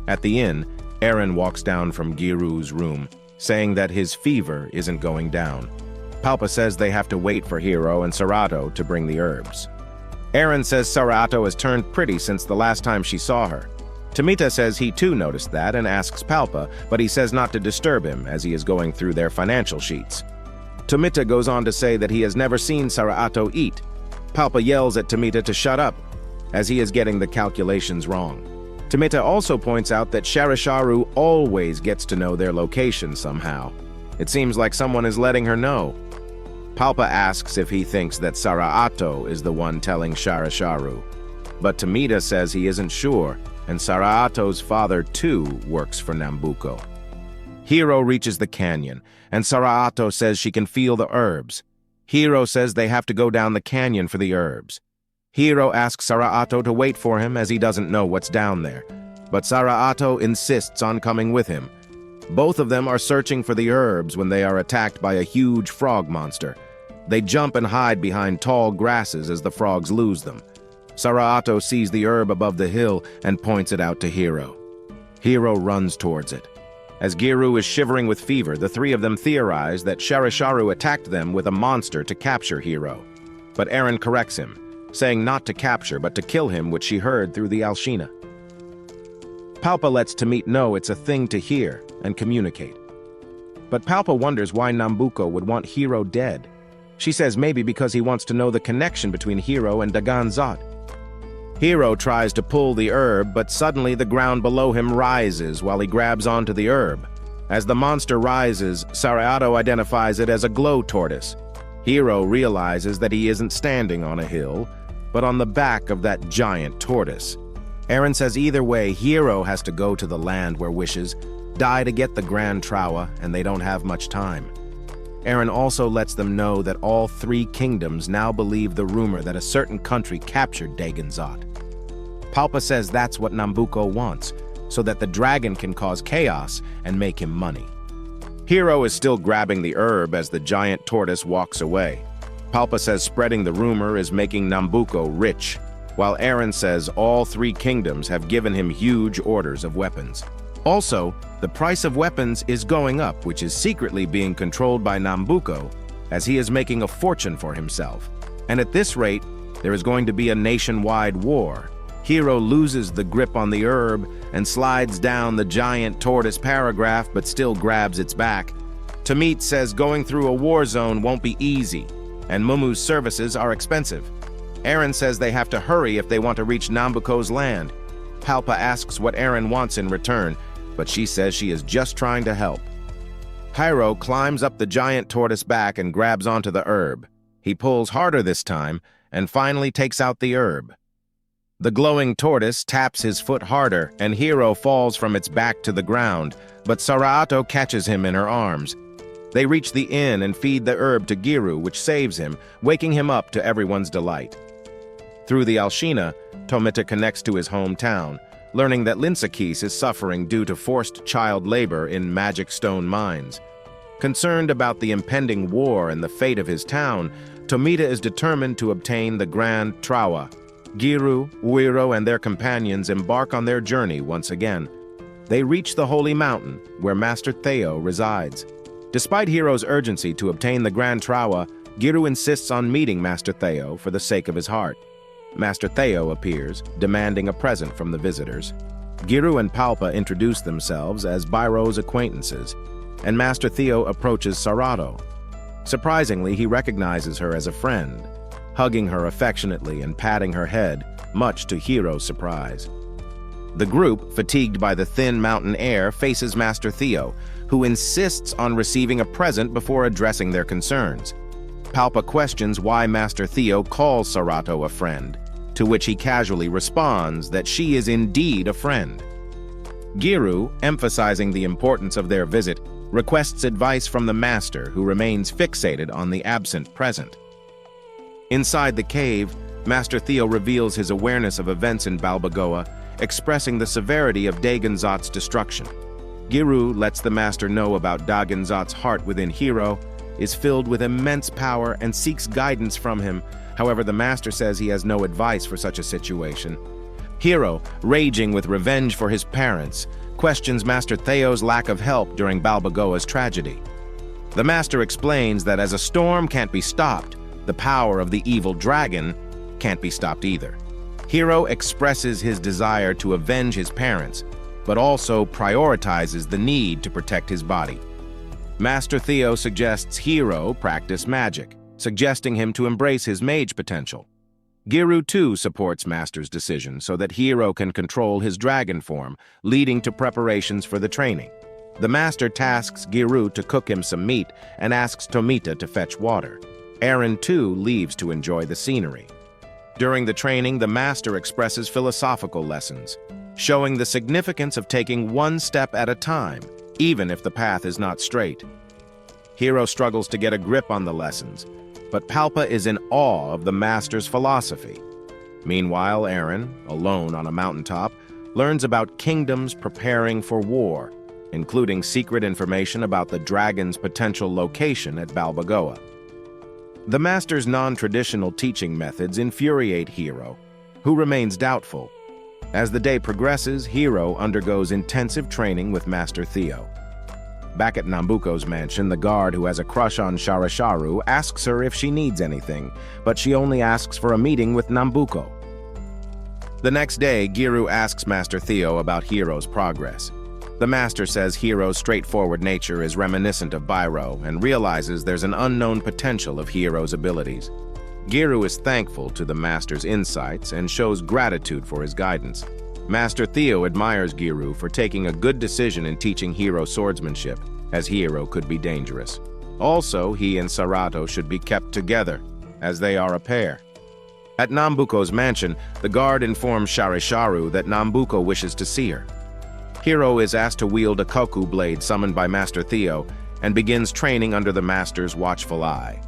At the inn, Erin walks down from Giru's room, saying that his fever isn't going down. Palpa says they have to wait for Hiro and Sarato to bring the herbs. Erin says Sarato has turned pretty since the last time she saw her. Tomita says he too noticed that and asks Palpa, but he says not to disturb him as he is going through their financial sheets. Tomita goes on to say that he has never seen Saraato eat. Palpa yells at Tomita to shut up, as he is getting the calculations wrong. Tomita also points out that Sharisharu always gets to know their location somehow. It seems like someone is letting her know. Palpa asks if he thinks that Saraato is the one telling Sharisharu, but Tomita says he isn't sure, and Saraato's father too works for Nambuko. Hiro reaches the canyon, and Saraato says she can feel the herbs. Hiro says they have to go down the canyon for the herbs. Hiro asks Saraato to wait for him as he doesn't know what's down there, but Saraato insists on coming with him. Both of them are searching for the herbs when they are attacked by a huge frog monster. They jump and hide behind tall grasses as the frogs lose them. Saraato sees the herb above the hill and points it out to Hiro. Hiro runs towards it. As Giru is shivering with fever, the three of them theorize that Sharisharu attacked them with a monster to capture Hiro. But Erin corrects him, saying not to capture but to kill him, which she heard through the Alshina. Palpa lets Tomita know it's a thing to hear and communicate. But Palpa wonders why Nambuko would want Hiro dead. She says maybe because he wants to know the connection between Hiro and Dagonzot. Hiro tries to pull the herb, but suddenly the ground below him rises while he grabs onto the herb. As the monster rises, Saraato identifies it as a glow tortoise. Hiro realizes that he isn't standing on a hill, but on the back of that giant tortoise. Eren says either way, Hiro has to go to the land where wishes die to get the Grand Trowa, and they don't have much time. Eren also lets them know that all three kingdoms now believe the rumor that a certain country captured Dagonzot. Palpa says that's what Nambuko wants, so that the dragon can cause chaos and make him money. Hiro is still grabbing the herb as the giant tortoise walks away. Palpa says spreading the rumor is making Nambuko rich, while Eren says all three kingdoms have given him huge orders of weapons. Also, the price of weapons is going up, which is secretly being controlled by Nambuko, as he is making a fortune for himself. And at this rate, there is going to be a nationwide war. Hiro loses the grip on the herb and slides down the giant tortoise paragraph, but still grabs its back. Tamit says going through a war zone won't be easy, and Mumu's services are expensive. Eren says they have to hurry if they want to reach Nambuko's land. Palpa asks what Eren wants in return, but she says she is just trying to help. Hiro climbs up the giant tortoise back and grabs onto the herb. He pulls harder this time and finally takes out the herb. The glowing tortoise taps his foot harder and Hiro falls from its back to the ground, but Saraato catches him in her arms. They reach the inn and feed the herb to Giru, which saves him, waking him up to everyone's delight. Through the Alshina, Tomita connects to his hometown, learning that Linsakis is suffering due to forced child labor in magic stone mines. Concerned about the impending war and the fate of his town, Tomita is determined to obtain the Grand Trowa. Giru, Uiro, and their companions embark on their journey once again. They reach the Holy Mountain, where Master Theo resides. Despite Hiro's urgency to obtain the Grand Trowa, Giru insists on meeting Master Theo for the sake of his heart. Master Theo appears, demanding a present from the visitors. Giru and Palpa introduce themselves as Byro's acquaintances, and Master Theo approaches Saraato. Surprisingly, he recognizes her as a friend, hugging her affectionately and patting her head, much to Hiro's surprise. The group, fatigued by the thin mountain air, faces Master Theo, who insists on receiving a present before addressing their concerns. Palpa questions why Master Theo calls Saraato a friend, to which he casually responds that she is indeed a friend. Giru, emphasizing the importance of their visit, requests advice from the Master, who remains fixated on the absent present. Inside the cave, Master Theo reveals his awareness of events in Balboa, expressing the severity of Dagonzot's destruction. Giru lets the Master know about Dagonzot's heart within Hiro, is filled with immense power and seeks guidance from him. However, the Master says he has no advice for such a situation. Hiro, raging with revenge for his parents, questions Master Theo's lack of help during Balboa's tragedy. The Master explains that as a storm can't be stopped, the power of the evil dragon can't be stopped either. Hiro expresses his desire to avenge his parents, but also prioritizes the need to protect his body. Master Theo suggests Hiro practice magic, suggesting him to embrace his mage potential. Giru too supports Master's decision so that Hiro can control his dragon form, leading to preparations for the training. The Master tasks Giru to cook him some meat and asks Tomita to fetch water. Eren too leaves to enjoy the scenery. During the training, the Master expresses philosophical lessons, showing the significance of taking one step at a time, even if the path is not straight. Hiro struggles to get a grip on the lessons, but Palpa is in awe of the Master's philosophy. Meanwhile, Eren, alone on a mountaintop, learns about kingdoms preparing for war, including secret information about the dragon's potential location at Balboa. The Master's non-traditional teaching methods infuriate Hiro, who remains doubtful. As the day progresses, Hiro undergoes intensive training with Master Theo. Back at Nambuko's mansion, the guard who has a crush on Sharasharu asks her if she needs anything, but she only asks for a meeting with Nambuko. The next day, Giru asks Master Theo about Hiro's progress. The Master says Hiro's straightforward nature is reminiscent of Byro and realizes there's an unknown potential of Hiro's abilities. Giru is thankful to the Master's insights and shows gratitude for his guidance. Master Theo admires Giru for taking a good decision in teaching Hiro swordsmanship, as Hiro could be dangerous. Also, he and Sarato should be kept together, as they are a pair. At Nambuko's mansion, the guard informs Sharisharu that Nambuko wishes to see her. Hiro is asked to wield a koku blade summoned by Master Theo and begins training under the Master's watchful eye.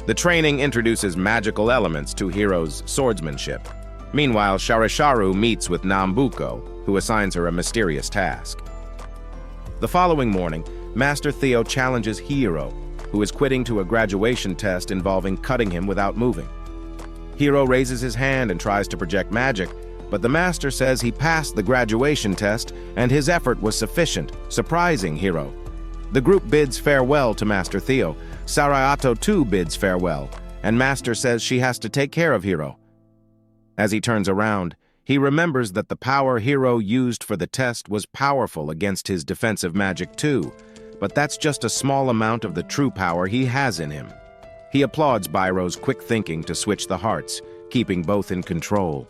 The training introduces magical elements to Hiro's swordsmanship. Meanwhile, Sharisharu meets with Nambuko, who assigns her a mysterious task. The following morning, Master Theo challenges Hiro, who is quitting to a graduation test involving cutting him without moving. Hiro raises his hand and tries to project magic, but the Master says he passed the graduation test and his effort was sufficient, surprising Hiro. The group bids farewell to Master Theo. Sarato too bids farewell, and Master says she has to take care of Hiro. As he turns around, he remembers that the power Hiro used for the test was powerful against his defensive magic too, but that's just a small amount of the true power he has in him. He applauds Bairo's quick thinking to switch the hearts, keeping both in control.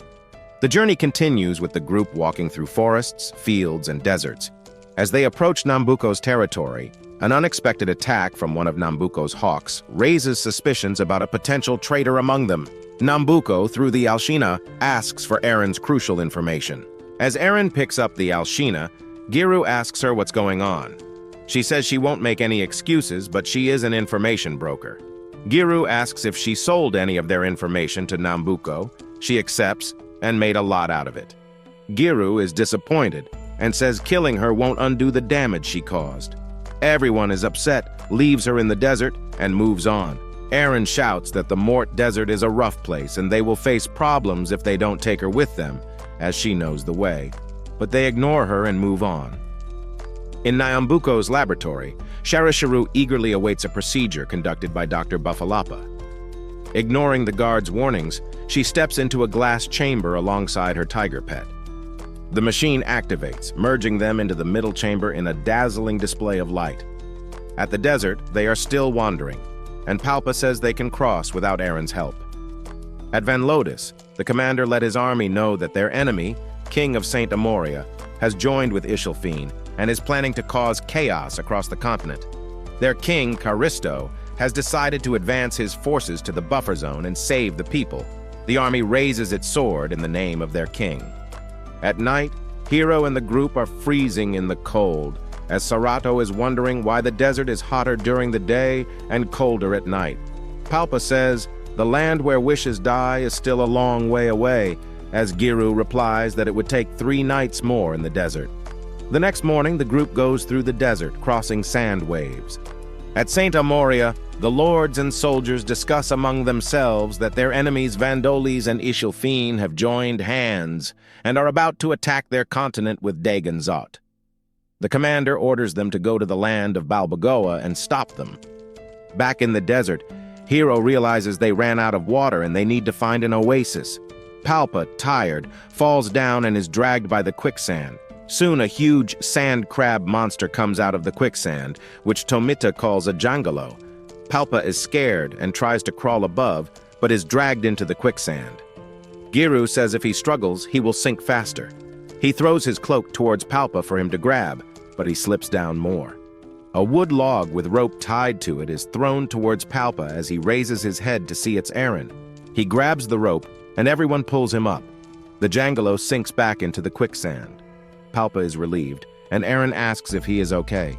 The journey continues with the group walking through forests, fields, and deserts. As they approach Nambuko's territory, an unexpected attack from one of Nambuko's hawks raises suspicions about a potential traitor among them. Nambuko, through the Alshina, asks for Erin's crucial information. As Erin picks up the Alshina, Giru asks her what's going on. She says she won't make any excuses, but she is an information broker. Giru asks if she sold any of their information to Nambuko. She accepts and made a lot out of it. Giru is disappointed and says killing her won't undo the damage she caused. Everyone is upset, leaves her in the desert, and moves on. Erin shouts that the Mort Desert is a rough place and they will face problems if they don't take her with them, as she knows the way. But they ignore her and move on. In Nyambuko's laboratory, Sharisharu eagerly awaits a procedure conducted by Dr. Buffalapa. Ignoring the guard's warnings, she steps into a glass chamber alongside her tiger pet. The machine activates, merging them into the middle chamber in a dazzling display of light. At the desert, they are still wandering, and Palpa says they can cross without Erin's help. At Van Lotus, the commander let his army know that their enemy, King of Saint Amoria, has joined with Ishilfine and is planning to cause chaos across the continent. Their king, Caristo, has decided to advance his forces to the buffer zone and save the people. The army raises its sword in the name of their king. At night, Hiro and the group are freezing in the cold, as Sarato is wondering why the desert is hotter during the day and colder at night. Palpa says, the land where wishes die is still a long way away, as Giru replies that it would take 3 nights more in the desert. The next morning, the group goes through the desert, crossing sand waves. At Saint Amoria, the lords and soldiers discuss among themselves that their enemies Vandolis and Ishilfine have joined hands and are about to attack their continent with Dagon Zot. The commander orders them to go to the land of Balboa and stop them. Back in the desert, Hiro realizes they ran out of water and they need to find an oasis. Palpa, tired, falls down and is dragged by the quicksand. Soon a huge sand crab monster comes out of the quicksand, which Tomita calls a jangalo. Palpa is scared and tries to crawl above, but is dragged into the quicksand. Giru says if he struggles, he will sink faster. He throws his cloak towards Palpa for him to grab, but he slips down more. A wood log with rope tied to it is thrown towards Palpa as he raises his head to see its errand. He grabs the rope, and everyone pulls him up. The jangalo sinks back into the quicksand. Palpa is relieved, and Eren asks if he is okay.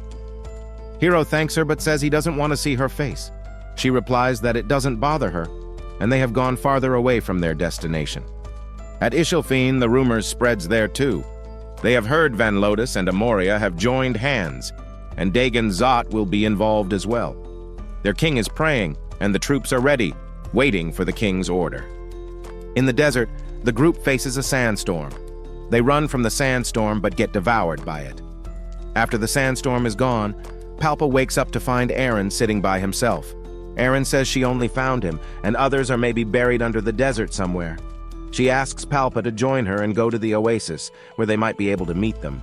Hiro thanks her but says he doesn't want to see her face. She replies that it doesn't bother her, and they have gone farther away from their destination. At Ishilfine, the rumors spreads there too. They have heard Van Lotus and Amoria have joined hands, and Dagon Zot will be involved as well. Their king is praying, and the troops are ready, waiting for the king's order. In the desert, the group faces a sandstorm. They run from the sandstorm but get devoured by it. After the sandstorm is gone, Palpa wakes up to find Eren sitting by himself. Eren says she only found him, and others are maybe buried under the desert somewhere. She asks Palpa to join her and go to the oasis, where they might be able to meet them.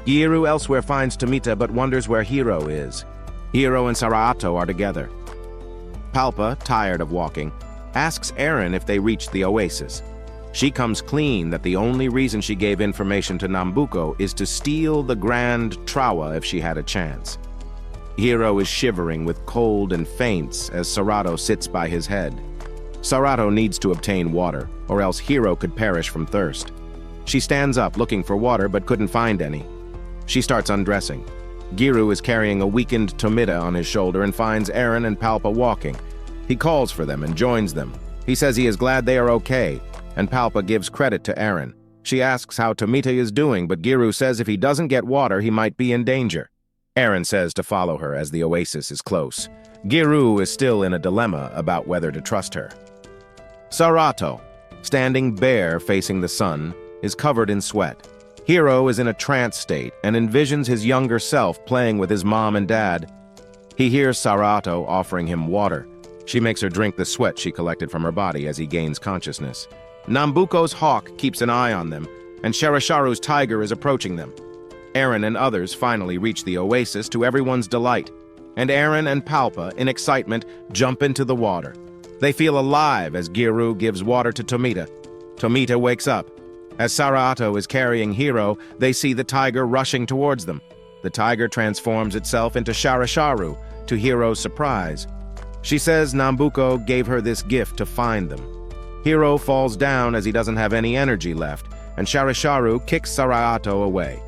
Giru elsewhere finds Tomita but wonders where Hiro is. Hiro and Sarato are together. Palpa, tired of walking, asks Eren if they reached the oasis. She comes clean that the only reason she gave information to Nambuko is to steal the Grand Trowa if she had a chance. Hiro is shivering with cold and faints as Sarato sits by his head. Sarato needs to obtain water, or else Hiro could perish from thirst. She stands up looking for water but couldn't find any. She starts undressing. Giru is carrying a weakened Tomita on his shoulder and finds Eren and Palpa walking. He calls for them and joins them. He says he is glad they are okay, and Palpa gives credit to Eren. She asks how Tomita is doing, but Giru says if he doesn't get water, he might be in danger. Eren says to follow her as the oasis is close. Giru is still in a dilemma about whether to trust her. Sarato, standing bare facing the sun, is covered in sweat. Hiro is in a trance state and envisions his younger self playing with his mom and dad. He hears Sarato offering him water. She makes her drink the sweat she collected from her body as he gains consciousness. Nambuko's hawk keeps an eye on them, and Sharisharu's tiger is approaching them. Eren and others finally reach the oasis to everyone's delight, and Eren and Palpa, in excitement, jump into the water. They feel alive as Giru gives water to Tomita. Tomita wakes up. As Sarato is carrying Hiro, they see the tiger rushing towards them. The tiger transforms itself into Sharisharu, to Hiro's surprise. She says Nambuko gave her this gift to find them. Hiro falls down as he doesn't have any energy left, and Sharisharu kicks Sarato away.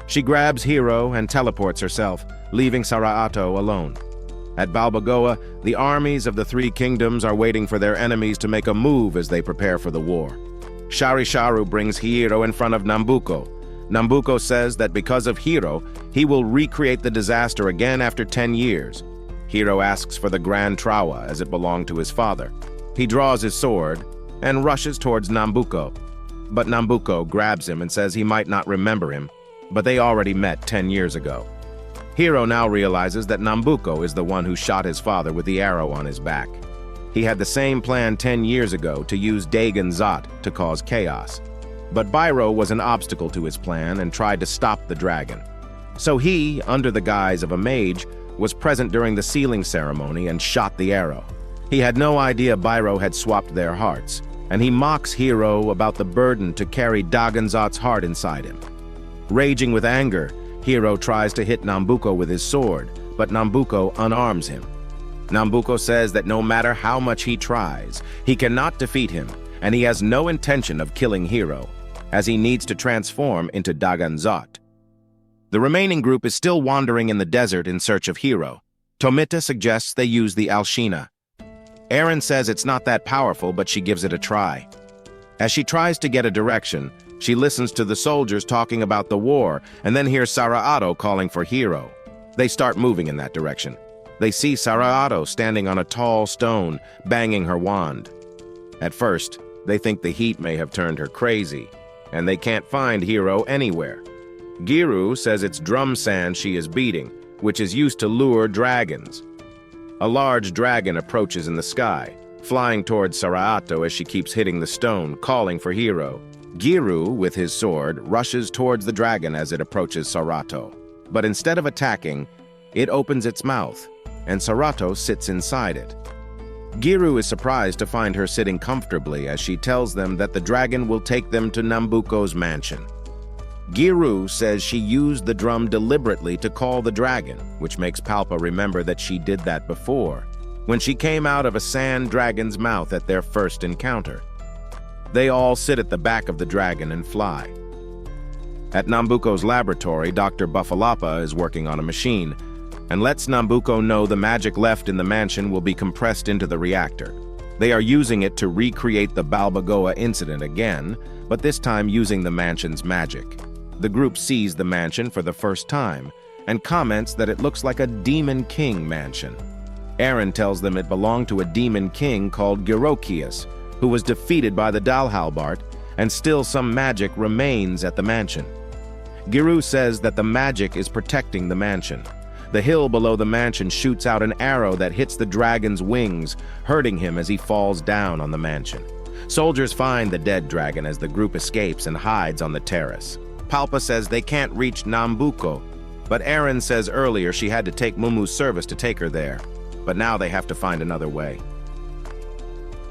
She grabs Hiro and teleports herself, leaving Sarato alone. At Balboa, the armies of the three kingdoms are waiting for their enemies to make a move as they prepare for the war. Sharisharu brings Hiro in front of Nambuko. Nambuko says that because of Hiro, he will recreate the disaster again after 10 years. Hiro asks for the Grand Trowa as it belonged to his father. He draws his sword and rushes towards Nambuko. But Nambuko grabs him and says he might not remember him, but they already met 10 years ago. Hiro now realizes that Nambuko is the one who shot his father with the arrow on his back. He had the same plan 10 years ago to use Dagon Zot to cause chaos. But Bairo was an obstacle to his plan and tried to stop the dragon. So he, under the guise of a mage, was present during the sealing ceremony and shot the arrow. He had no idea Bairo had swapped their hearts, and he mocks Hiro about the burden to carry Dagon Zot's heart inside him. Raging with anger, Hiro tries to hit Nambuko with his sword, but Nambuko unarms him. Nambuko says that no matter how much he tries, he cannot defeat him, and he has no intention of killing Hiro, as he needs to transform into Dagon Zot. The remaining group is still wandering in the desert in search of Hiro. Tomita suggests they use the Alshina. Eren says it's not that powerful, but she gives it a try. As she tries to get a direction, she listens to the soldiers talking about the war and then hears Sarato calling for Hiro. They start moving in that direction. They see Sarato standing on a tall stone, banging her wand. At first, they think the heat may have turned her crazy, and they can't find Hiro anywhere. Giru says it's drum sand she is beating, which is used to lure dragons. A large dragon approaches in the sky, flying towards Sarato as she keeps hitting the stone, calling for Hiro. Giru, with his sword, rushes towards the dragon as it approaches Sarato. But instead of attacking, it opens its mouth, and Sarato sits inside it. Giru is surprised to find her sitting comfortably as she tells them that the dragon will take them to Nambuko's mansion. Giru says she used the drum deliberately to call the dragon, which makes Palpa remember that she did that before, when she came out of a sand dragon's mouth at their first encounter. They all sit at the back of the dragon and fly. At Nambuko's laboratory, Dr. Buffalapa is working on a machine and lets Nambuko know the magic left in the mansion will be compressed into the reactor. They are using it to recreate the Balboa incident again, but this time using the mansion's magic. The group sees the mansion for the first time and comments that it looks like a Demon King mansion. Eren tells them it belonged to a demon king called Girokius, who was defeated by the Dalhalbart, and still some magic remains at the mansion. Giru says that the magic is protecting the mansion. The hill below the mansion shoots out an arrow that hits the dragon's wings, hurting him as he falls down on the mansion. Soldiers find the dead dragon as the group escapes and hides on the terrace. Palpa says they can't reach Nambuko, but Eren says earlier she had to take Mumu's service to take her there, but now they have to find another way.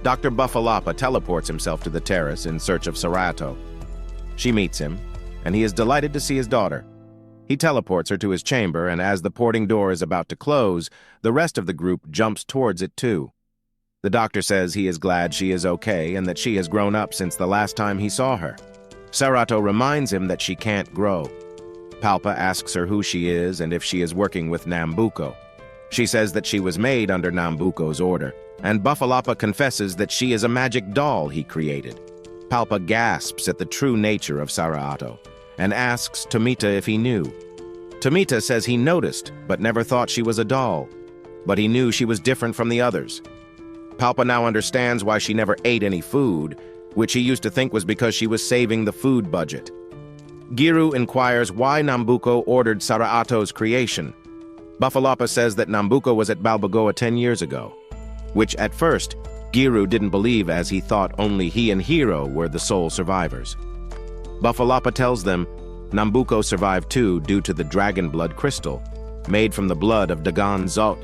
Dr. Buffalapa teleports himself to the terrace in search of Sarato. She meets him, and he is delighted to see his daughter. He teleports her to his chamber, and as the porting door is about to close, the rest of the group jumps towards it too. The doctor says he is glad she is okay and that she has grown up since the last time he saw her. Sarato reminds him that she can't grow. Palpa asks her who she is and if she is working with Nambuko. She says that she was made under Nambuko's order, and Buffalapa confesses that she is a magic doll he created. Palpa gasps at the true nature of Sarato and asks Tomita if he knew. Tomita says he noticed but never thought she was a doll, but he knew she was different from the others. Palpa now understands why she never ate any food, which he used to think was because she was saving the food budget. Giru inquires why Nambuko ordered Sarato's creation. Buffalapa says that Nambuko was at Balboa 10 years ago, which at first Giru didn't believe as he thought only he and Hiro were the sole survivors. Buffalapa tells them Nambuko survived too due to the dragon blood crystal, made from the blood of Dagon Zot.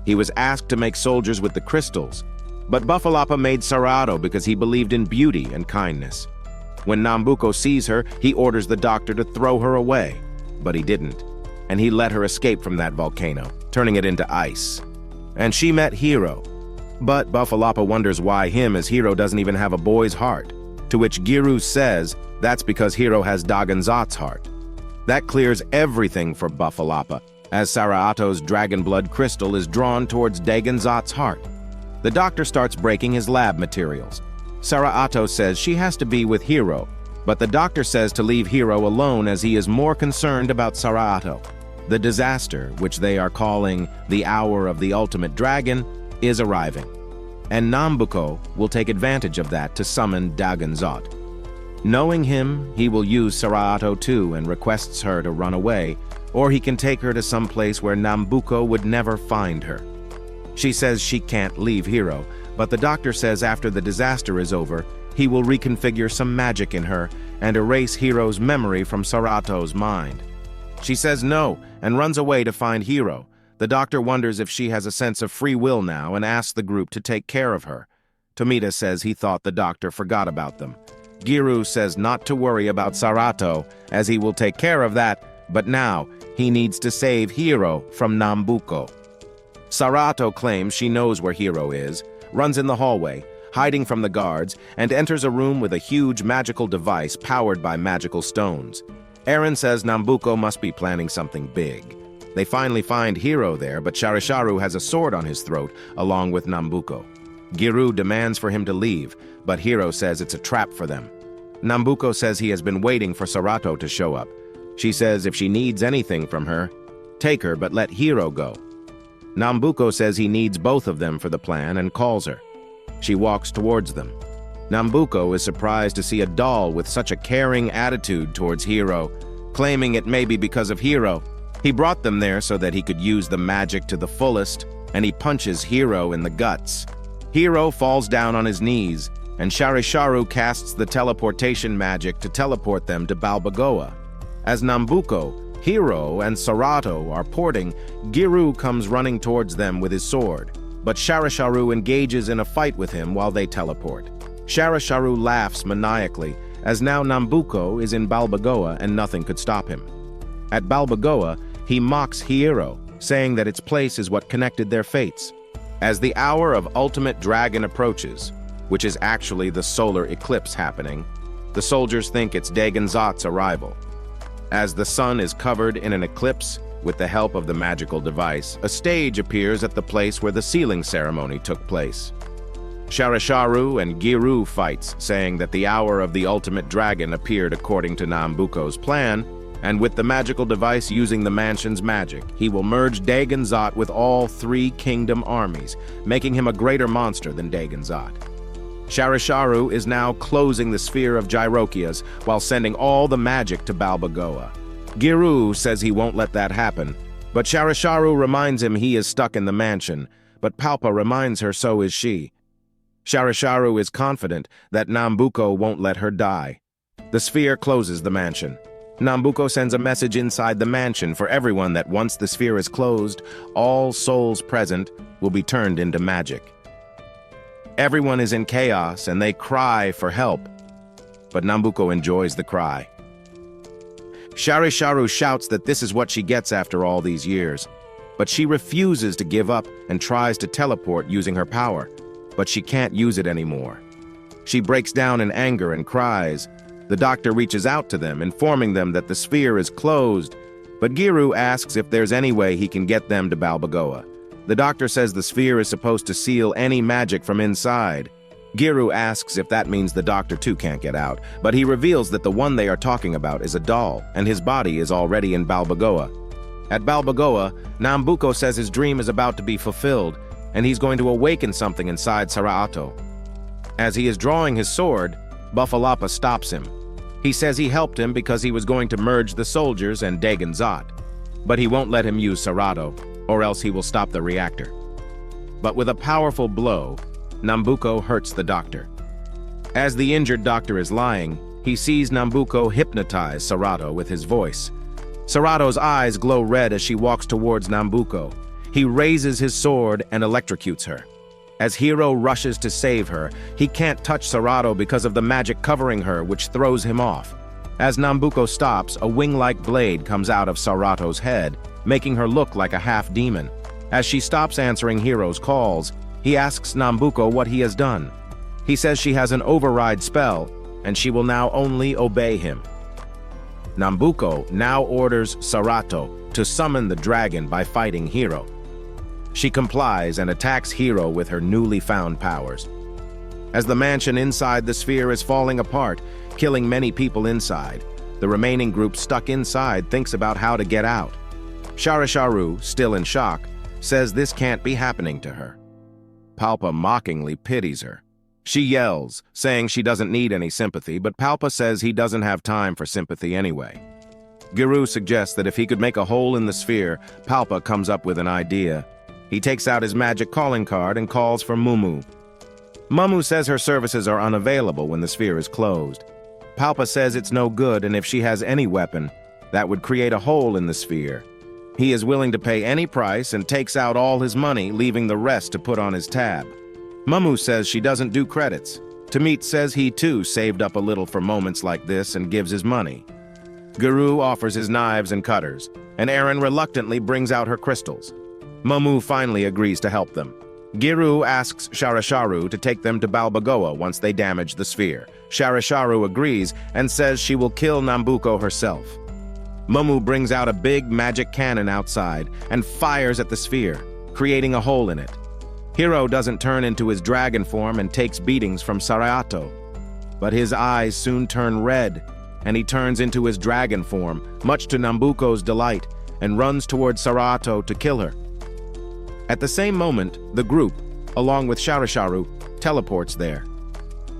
He was asked to make soldiers with the crystals, but Buffalapa made Sarato because he believed in beauty and kindness. When Nambuko sees her, he orders the doctor to throw her away, but he didn't, and he let her escape from that volcano, turning it into ice. And she met Hiro, but Buffalapa wonders why him, as Hiro doesn't even have a boy's heart, to which Giru says that's because Hiro has Dagon Zot's heart. That clears everything for Buffalapa, as Sarato's dragon blood crystal is drawn towards Dagon Zot's heart. The doctor starts breaking his lab materials. Sarato says she has to be with Hiro, but the doctor says to leave Hiro alone as he is more concerned about Sarato. The disaster, which they are calling the Hour of the Ultimate Dragon, is arriving, and Nambuko will take advantage of that to summon Dagon Zot. Knowing him, he will use Sarato too and requests her to run away, or he can take her to some place where Nambuko would never find her. She says she can't leave Hiro, but the doctor says after the disaster is over, he will reconfigure some magic in her and erase Hiro's memory from Sarato's mind. She says no and runs away to find Hiro. The doctor wonders if she has a sense of free will now and asks the group to take care of her. Tomita says he thought the doctor forgot about them. Giru says not to worry about Sarato, as he will take care of that, but now he needs to save Hiro from Nambuko. Sarato claims she knows where Hiro is, runs in the hallway, hiding from the guards, and enters a room with a huge magical device powered by magical stones. Eren says Nambuko must be planning something big. They finally find Hiro there, but Sharisharu has a sword on his throat, along with Nambuko. Giru demands for him to leave, but Hiro says it's a trap for them. Nambuko says he has been waiting for Sarato to show up. She says if she needs anything from her, take her but let Hiro go. Nambuko says he needs both of them for the plan and calls her. She walks towards them. Nambuko is surprised to see a doll with such a caring attitude towards Hiro, claiming it may be because of Hiro. He brought them there so that he could use the magic to the fullest, and he punches Hiro in the guts. Hiro falls down on his knees, and Sharisharu casts the teleportation magic to teleport them to Balboa. As Nambuko, Hiro, and Sarato are porting, Giru comes running towards them with his sword, but Sharisharu engages in a fight with him while they teleport. Sharisharu laughs maniacally, as now Nambuko is in Balboa and nothing could stop him. At Balboa, he mocks Hiro, saying that its place is what connected their fates. As the hour of Ultimate Dragon approaches, which is actually the solar eclipse happening, the soldiers think it's Dagon Zot's arrival. As the sun is covered in an eclipse, with the help of the magical device, a stage appears at the place where the sealing ceremony took place. Sharisharu and Giru fights, saying that the hour of the Ultimate Dragon appeared according to Nambuko's plan, and with the magical device using the mansion's magic, he will merge Dagon Zot with all three kingdom armies, making him a greater monster than Dagon Zot. Sharisharu is now closing the sphere of Gyrokias while sending all the magic to Balboa. Giru says he won't let that happen, but Sharisharu reminds him he is stuck in the mansion, but Palpa reminds her so is she. Sharisharu is confident that Nambuko won't let her die. The sphere closes the mansion. Nambuko sends a message inside the mansion for everyone that once the sphere is closed, all souls present will be turned into magic. Everyone is in chaos and they cry for help, but Nambuko enjoys the cry. Sharisharu shouts that this is what she gets after all these years. But she refuses to give up and tries to teleport using her power, but she can't use it anymore. She breaks down in anger and cries. The doctor reaches out to them, informing them that the sphere is closed, but Giru asks if there's any way he can get them to Balboa. The doctor says the sphere is supposed to seal any magic from inside. Giru asks if that means the doctor too can't get out, but he reveals that the one they are talking about is a doll, and his body is already in Balboa. At Balboa, Nambuko says his dream is about to be fulfilled, and he's going to awaken something inside Saraato. As he is drawing his sword, Buffalapa stops him. He says he helped him because he was going to merge the soldiers and Dagon Zot, but he won't let him use Sarato, or else he will stop the reactor. But with a powerful blow, Nambuko hurts the doctor. As the injured doctor is lying, he sees Nambuko hypnotize Sarato with his voice. Sarato's eyes glow red as she walks towards Nambuko. He raises his sword and electrocutes her. As Hiro rushes to save her, he can't touch Sarato because of the magic covering her, which throws him off. As Nambuko stops, a wing-like blade comes out of Sarato's head, making her look like a half-demon. As she stops answering Hiro's calls, he asks Nambuko what he has done. He says she has an override spell, and she will now only obey him. Nambuko now orders Sarato to summon the dragon by fighting Hiro. She complies and attacks Hiro with her newly found powers. As the mansion inside the sphere is falling apart, killing many people inside, the remaining group stuck inside thinks about how to get out. Sharisharu, still in shock, says this can't be happening to her. Palpa mockingly pities her. She yells, saying she doesn't need any sympathy, but Palpa says he doesn't have time for sympathy anyway. Giru suggests that if he could make a hole in the sphere, Palpa comes up with an idea. He takes out his magic calling card and calls for Mumu. Mumu says her services are unavailable when the sphere is closed. Palpa says it's no good, and if she has any weapon, that would create a hole in the sphere. He is willing to pay any price and takes out all his money, leaving the rest to put on his tab. Mumu says she doesn't do credits. Tamit says he too saved up a little for moments like this and gives his money. Guru offers his knives and cutters, and Erin reluctantly brings out her crystals. Mumu finally agrees to help them. Giru asks Sharisharu to take them to Balboa once they damage the sphere. Sharisharu agrees and says she will kill Nambuko herself. Mumu brings out a big magic cannon outside and fires at the sphere, creating a hole in it. Hiro doesn't turn into his dragon form and takes beatings from Saraato, but his eyes soon turn red, and he turns into his dragon form, much to Nambuko's delight, and runs towards Saraato to kill her. At the same moment, the group, along with Sharisharu, teleports there.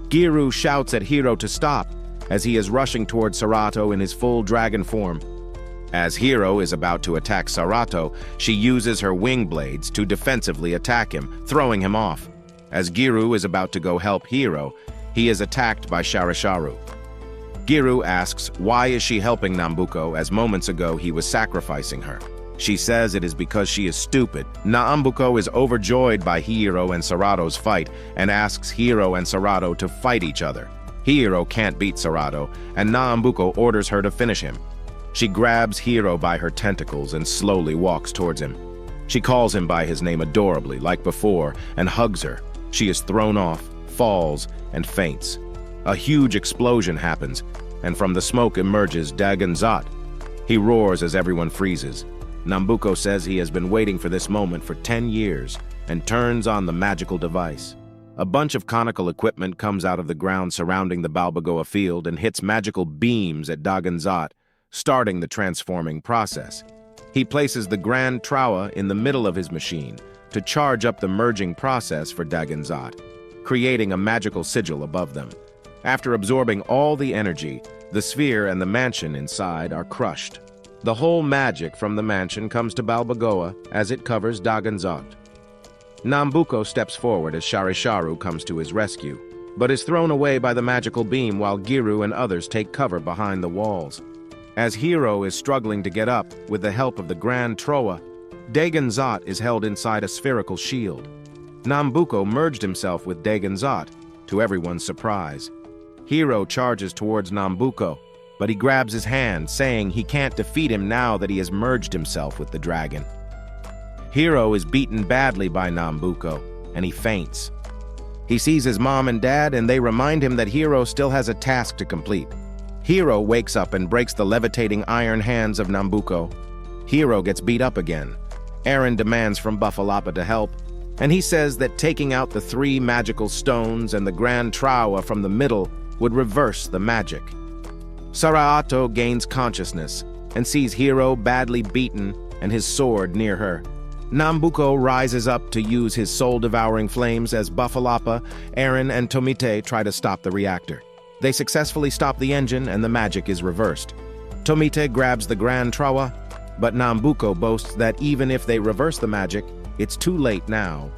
Giru shouts at Hiro to stop, as he is rushing towards Saraato in his full dragon form. As Hiro is about to attack Saraato, she uses her wing blades to defensively attack him, throwing him off. As Giru is about to go help Hiro, he is attacked by Sharisharu. Giru asks why is she helping Nambuko, as moments ago he was sacrificing her. She says it is because she is stupid. Nambuko is overjoyed by Hiro and Sarato's fight and asks Hiro and Sarato to fight each other. Hiro can't beat Sarato, and Nambuko orders her to finish him. She grabs Hiro by her tentacles and slowly walks towards him. She calls him by his name adorably, like before, and hugs her. She is thrown off, falls, and faints. A huge explosion happens, and from the smoke emerges Dagon Zot. He roars as everyone freezes. Nambuko says he has been waiting for this moment for 10 years and turns on the magical device. A bunch of conical equipment comes out of the ground surrounding the Balboa field and hits magical beams at Dagon Zot, starting the transforming process. He places the Grand Trowa in the middle of his machine to charge up the merging process for Dagon Zot, creating a magical sigil above them. After absorbing all the energy, the sphere and the mansion inside are crushed. The whole magic from the mansion comes to Balboa as it covers Dagon Zot. Nambuko steps forward as Sharisharu comes to his rescue, but is thrown away by the magical beam while Giru and others take cover behind the walls. As Hiro is struggling to get up with the help of the Grand Trowa, Dagon Zot is held inside a spherical shield. Nambuko merged himself with Dagon Zot, to everyone's surprise. Hiro charges towards Nambuko, but he grabs his hand, saying he can't defeat him now that he has merged himself with the dragon. Hiro is beaten badly by Nambuko, and he faints. He sees his mom and dad, and they remind him that Hiro still has a task to complete. Hiro wakes up and breaks the levitating iron hands of Nambuko. Hiro gets beat up again. Eren demands from Buffalapa to help, and he says that taking out the 3 magical stones and the Grand Trowa from the middle would reverse the magic. Saraato gains consciousness and sees Hiro badly beaten and his sword near her. Nambuko rises up to use his soul-devouring flames as Buffalapa, Eren, and Tomite try to stop the reactor. They successfully stop the engine and the magic is reversed. Tomite grabs the Grand Trowa, but Nambuko boasts that even if they reverse the magic, it's too late now.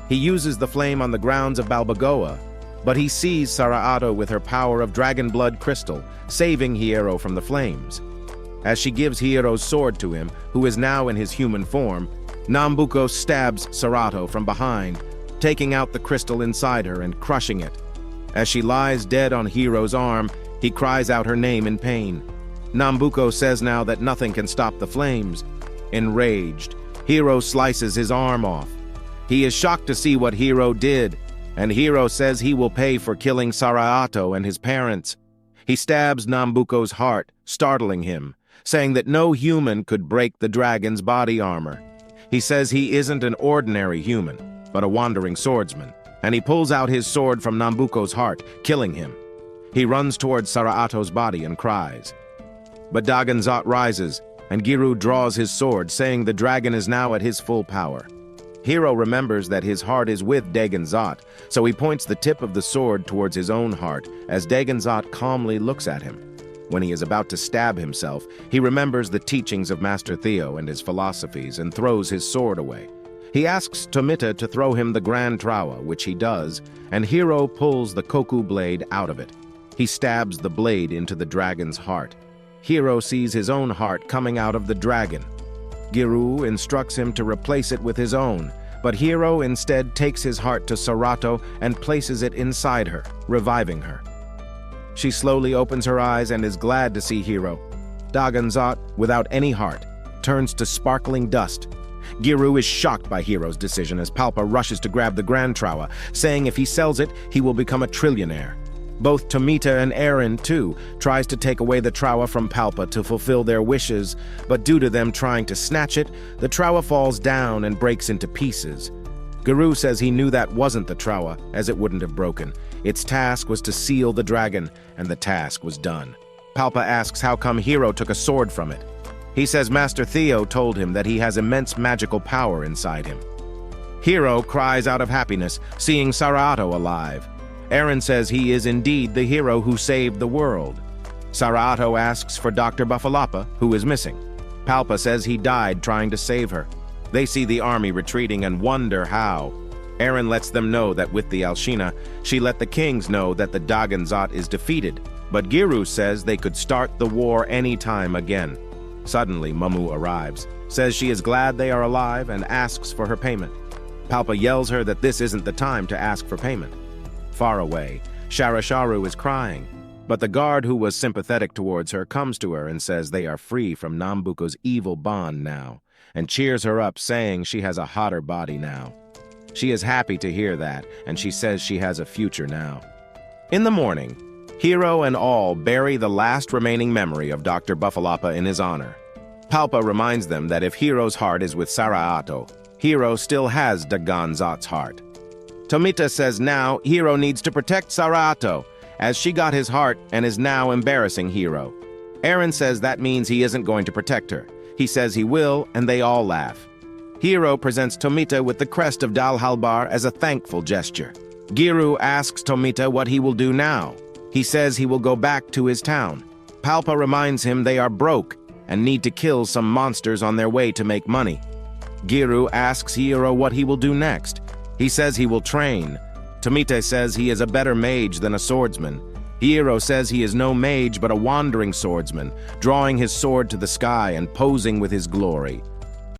He uses the flame on the grounds of Balboa, but he sees Saraato with her power of dragon blood crystal, saving Hiro from the flames. As she gives Hiro's sword to him, who is now in his human form, Nambuko stabs Saraato from behind, taking out the crystal inside her and crushing it. As she lies dead on Hiro's arm, he cries out her name in pain. Nambuko says now that nothing can stop the flames. Enraged, Hiro slices his arm off. He is shocked to see what Hiro did, and Hiro says he will pay for killing Saraato and his parents. He stabs Nambuko's heart, startling him, saying that no human could break the dragon's body armor. He says he isn't an ordinary human, but a wandering swordsman, and he pulls out his sword from Nambuko's heart, killing him. He runs towards Saraato's body and cries. But Daganzot rises, and Giru draws his sword, saying the dragon is now at his full power. Hiro remembers that his heart is with Daganzot, so he points the tip of the sword towards his own heart as Daganzot calmly looks at him. When he is about to stab himself, he remembers the teachings of Master Theo and his philosophies and throws his sword away. He asks Tomita to throw him the Grand Trowa, which he does, and Hiro pulls the Koku blade out of it. He stabs the blade into the dragon's heart. Hiro sees his own heart coming out of the dragon. Giru instructs him to replace it with his own, but Hiro instead takes his heart to Saraato and places it inside her, reviving her. She slowly opens her eyes and is glad to see Hiro. Daganzot, without any heart, turns to sparkling dust. Giru is shocked by Hiro's decision as Palpa rushes to grab the Grand Trowa, saying if he sells it, he will become a trillionaire. Both Tomita and Eren, too, tries to take away the Trowa from Palpa to fulfill their wishes, but due to them trying to snatch it, the Trowa falls down and breaks into pieces. Giru says he knew that wasn't the Trowa, as it wouldn't have broken. Its task was to seal the dragon, and the task was done. Palpa asks how come Hiro took a sword from it. He says Master Theo told him that he has immense magical power inside him. Hiro cries out of happiness, seeing Saraato alive. Eren says he is indeed the hero who saved the world. Saraato asks for Dr. Buffalapa, who is missing. Palpa says he died trying to save her. They see the army retreating and wonder how. Eren lets them know that with the Alshina, she let the kings know that the Daganzot is defeated, but Giru says they could start the war any time again. Suddenly, Mamu arrives, says she is glad they are alive, and asks for her payment. Palpa yells her that this isn't the time to ask for payment. Far away, Sharasharu is crying, but the guard who was sympathetic towards her comes to her and says they are free from Nambuko's evil bond now, and cheers her up, saying she has a hotter body now. She is happy to hear that, and she says she has a future now. In the morning, Hiro and all bury the last remaining memory of Dr. Buffalapa in his honor. Palpa reminds them that if Hiro's heart is with Saraato, Hiro still has Daganzot's heart. Tomita says now Hiro needs to protect Saraato, as she got his heart and is now embarrassing Hiro. Eren says that means he isn't going to protect her. He says he will, and they all laugh. Hiro presents Tomita with the crest of Dalhalbar as a thankful gesture. Giru asks Tomita what he will do now. He says he will go back to his town. Palpa reminds him they are broke and need to kill some monsters on their way to make money. Giru asks Hiro what he will do next. He says he will train. Tomita says he is a better mage than a swordsman. Hiro says he is no mage but a wandering swordsman, drawing his sword to the sky and posing with his glory.